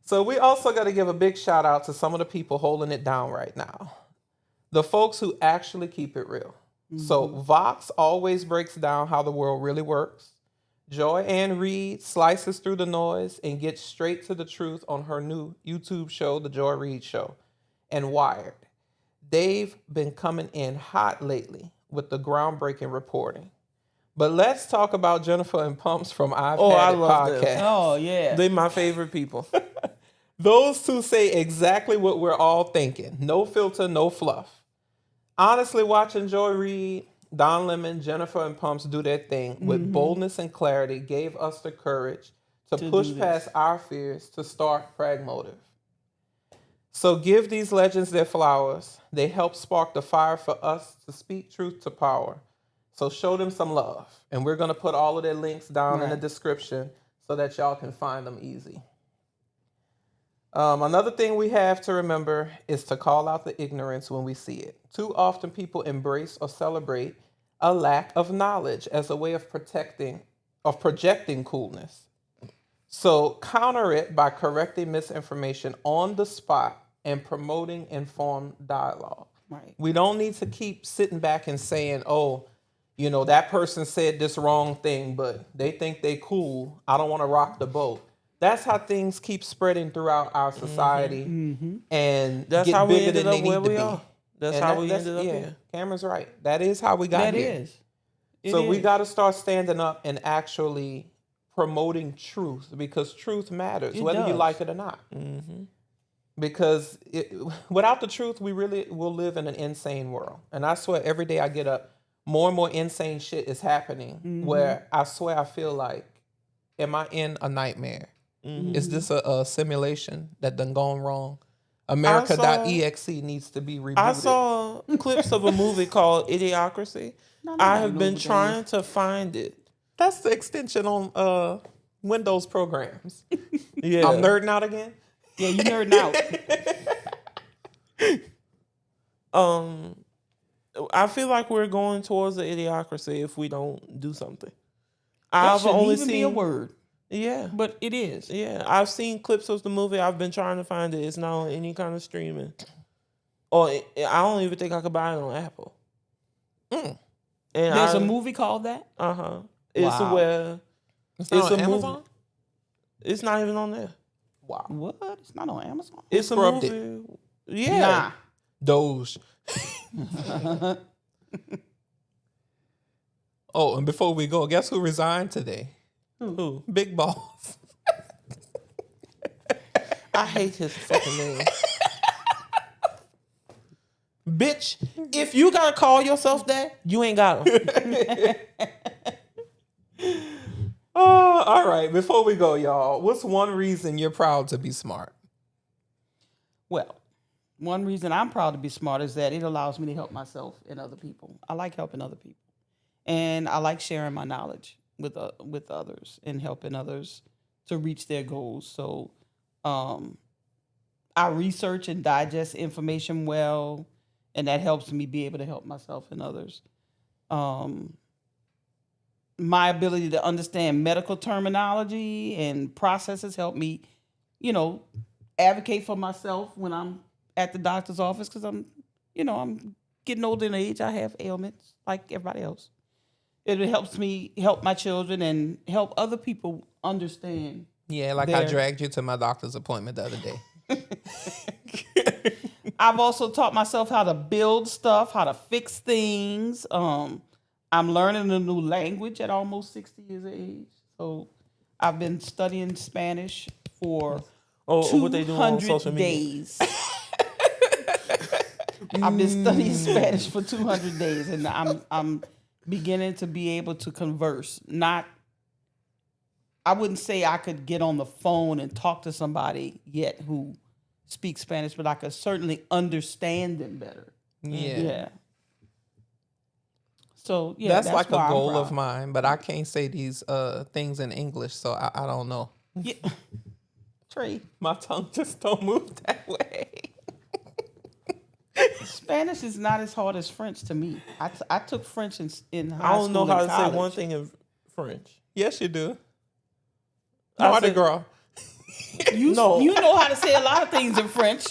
So we also got to give a big shout out to some of the people holding it down right now. The folks who actually keep it real. Mm-hmm. So Vox always breaks down how the world really works. Joy Ann Reid slices through the noise and gets straight to the truth on her new YouTube show, The Joy Reid Show. And Wired. They've been coming in hot lately with the groundbreaking reporting. But let's talk about Jennifer and Pumps from I love Podcast. Them. Oh, yeah. They're my favorite people. Those two say exactly what we're all thinking. No filter, no fluff. Honestly, watching Joy Reid, Don Lemon, Jennifer and Pumps do their thing with boldness and clarity gave us the courage to push past our fears to start Pragmotiv. So give these legends their flowers. They help spark the fire for us to speak truth to power. So show them some love. And we're going to put all of their links down in the description so that y'all can find them easy. Another thing we have to remember is to call out the ignorance when we see it. Too often people embrace or celebrate a lack of knowledge as a way of projecting coolness. So counter it by correcting misinformation on the spot and promoting informed dialogue. Right. We don't need to keep sitting back and saying, oh, you know, that person said this wrong thing, but they think they cool. I don't want to rock the boat. That's how things keep spreading throughout our society, and that's get how we bigger ended than up they where need to we be. are. That's how we ended up here. Cameron's right. That is how we got here. So we got to start standing up and actually promoting truth, because truth matters, whether you like it or not. Mm-hmm. Because without the truth, we really will live in an insane world. And I swear, every day I get up, more and more insane shit is happening where I swear I feel like, am I in a nightmare? Mm-hmm. Is this a simulation that done gone wrong? America.exe needs to be rebooted. I saw clips of a movie called Idiocracy. I have been trying to find it. That's the extension on Windows programs. Yeah. I'm nerding out again? Yeah, you nerding out. I feel like we're going towards the idiocracy if we don't do something. That shouldn't even be a word. Yeah. But it is. Yeah. I've seen clips of the movie. I've been trying to find it. It's not on any kind of streaming. Or I don't even think I could buy it on Apple. And there's a movie called that? Uh-huh. It's where... It's not on Amazon? Movie. It's not even on there. Wow. What? It's not on Amazon? It's a movie. Yeah. Nah. Doge. Oh, and before we go, guess who resigned today? Who? Big Boss. I hate his fucking name. Bitch, if you gotta call yourself that, you ain't got him. All right. Before we go, y'all, what's one reason you're proud to be smart? Well, one reason I'm proud to be smart is that it allows me to help myself and other people. I like helping other people. And I like sharing my knowledge with others and helping others to reach their goals. So I research and digest information well, and that helps me be able to help myself and others. My ability to understand medical terminology and processes help me, advocate for myself when I'm at the doctor's office, because I'm getting older in age. I have ailments like everybody else. It helps me help my children and help other people understand. Yeah, like I dragged you to my doctor's appointment the other day. I've also taught myself how to build stuff, how to fix things. I'm learning a new language at almost 60 years of age. So I've been studying Spanish for 200 days. I've been studying Spanish for 200 days, and I'm beginning to be able to converse. I wouldn't say I could get on the phone and talk to somebody yet who speaks Spanish, but I could certainly understand them better. Yeah. So yeah, that's like a why I'm goal proud. of mine, but I can't say these things in English, so I don't know. Yeah. Trey, my tongue just don't move that way. Spanish is not as hard as French to me. I took French in high school. I don't know how to college. say one thing in French. Yes, you do. I Mardi said- Gras. You know how to say a lot of things in French.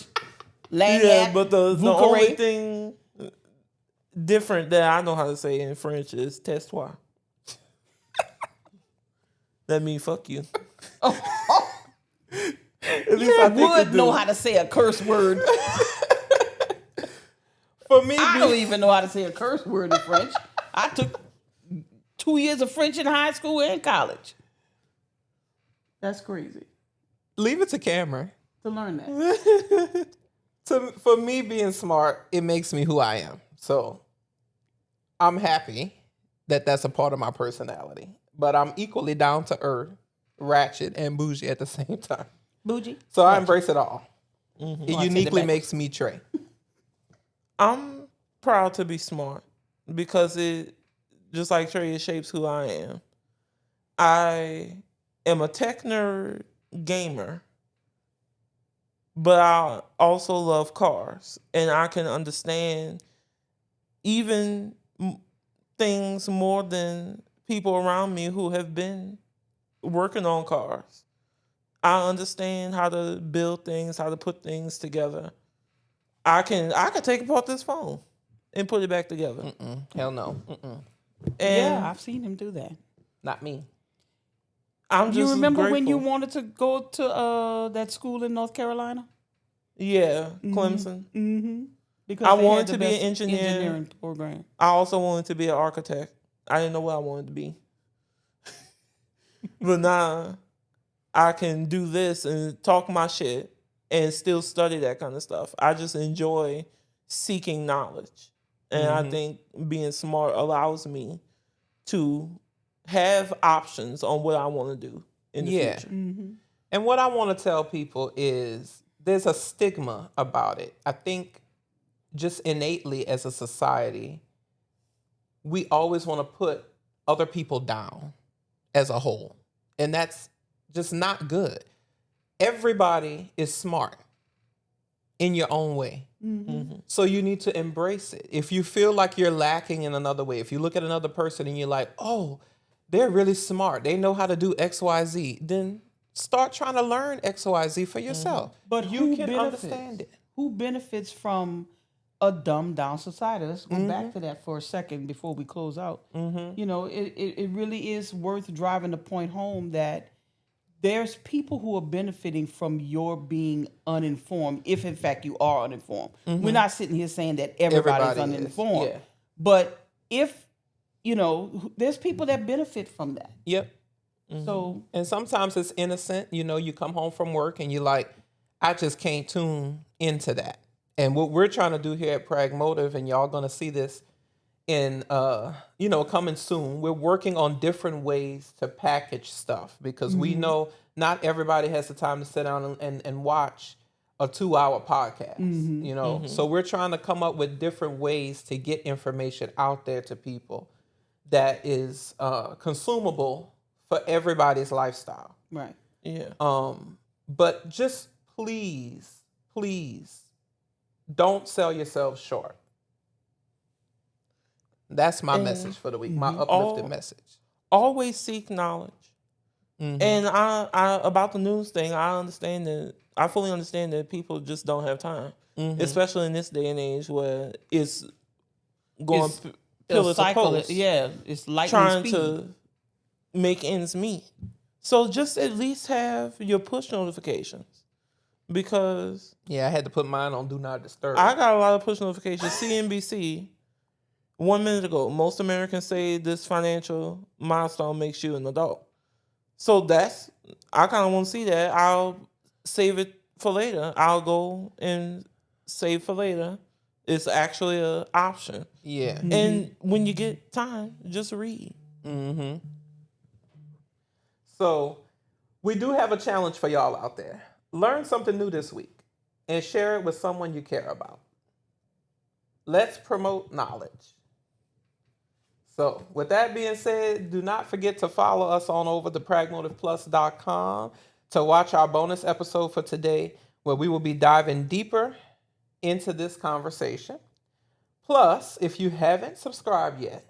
Yeah, but the only Vucare. thing different that I know how to say in French is "tais-toi." That means fuck you. At least I think would it know do. how to say a curse word. For me, I don't even know how to say a curse word in French. I took 2 years of French in high school and college. That's crazy leave it to Cameron. to learn that. For me, being smart, it makes me who I am. So I'm happy that that's a part of my personality. But I'm equally down to earth, ratchet, and bougie at the same time. Bougie. So I embrace it all. Mm-hmm. It uniquely makes me Trey. I'm proud to be smart because it, just like Trey, it shapes who I am. I am a tech nerd gamer, but I also love cars, and I can understand even things more than people around me who have been working on cars. I understand how to build things, how to put things together. I can take apart this phone and put it back together. Hell no. And Yeah, I've seen him do that. Not me. I'm just You remember when grateful. you wanted to go to that school in North Carolina? Yeah, Clemson. Mm-hmm. Because I they wanted had the to be an best engineer. engineering program. I also wanted to be an architect. I didn't know what I wanted to be. But now I can do this and talk my shit and still study that kind of stuff. I just enjoy seeking knowledge. And I think being smart allows me to have options on what I want to do in the future. And what I want to tell people is there's a stigma about it. I think just innately as a society, we always want to put other people down as a whole. And that's just not good. Everybody is smart in your own way. So you need to embrace it. If you feel like you're lacking in another way, if you look at another person and you're like, oh, they're really smart, they know how to do X, Y, Z, then start trying to learn X, Y, Z for yourself. But you who can benefits? understand it. Who benefits from a dumbed down society? Let's go back to that for a second before we close out. You know, it really is worth driving the point home that there's people who are benefiting from your being uninformed, if in fact you are uninformed. We're not sitting here saying that everybody's Everybody is, uninformed. yeah. But if, you know, there's people that benefit from that. Yep. So, And sometimes it's innocent. You know, you come home from work and you're like, I just can't tune into that. And what we're trying to do here at Pragmotiv, and y'all going to see this in, you know, coming soon, we're working on different ways to package stuff because we know not everybody has the time to sit down and watch a 2-hour podcast, you know? So we're trying to come up with different ways to get information out there to people that is consumable for everybody's lifestyle. right. Yeah. But just please don't sell yourself short. That's my message for the week, my uplifted message. Always seek knowledge. And I about the news thing, I fully understand that people just don't have time. Especially in this day and age where it's going pillar to post. Yeah, it's lightning Trying speed. to make ends meet. So just at least have your push notifications. Because Yeah, I had to put mine on Do Not Disturb. I got a lot of push notifications. CNBC, 1 minute ago, most Americans say this financial milestone makes you an adult. So I kind of want to see that. I'll save it for later. I'll go and save for later. It's actually an option. Yeah. And when you get time, just read. So we do have a challenge for y'all out there. Learn something new this week and share it with someone you care about. Let's promote knowledge. So, with that being said, do not forget to follow us on over to pragmotivplus.com to watch our bonus episode for today, where we will be diving deeper into this conversation. Plus, if you haven't subscribed yet,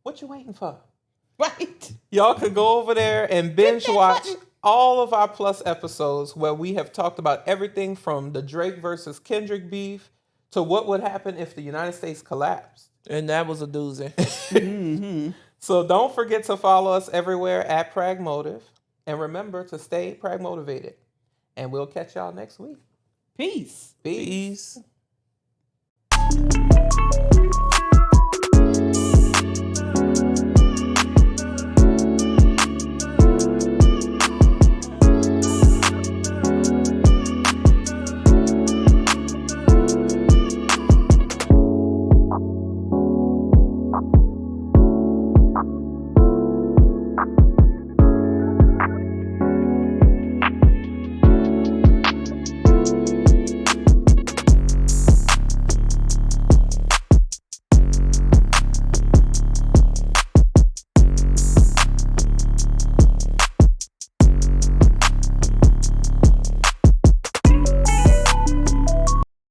what you waiting for? Right. Y'all can go over there and binge watch all of our Plus episodes where we have talked about everything from the Drake versus Kendrick beef to what would happen if the United States collapsed. And that was a doozy. So don't forget to follow us everywhere at Pragmotiv. And remember to stay Pragmotivated. And we'll catch y'all next week. Peace. Peace. Peace.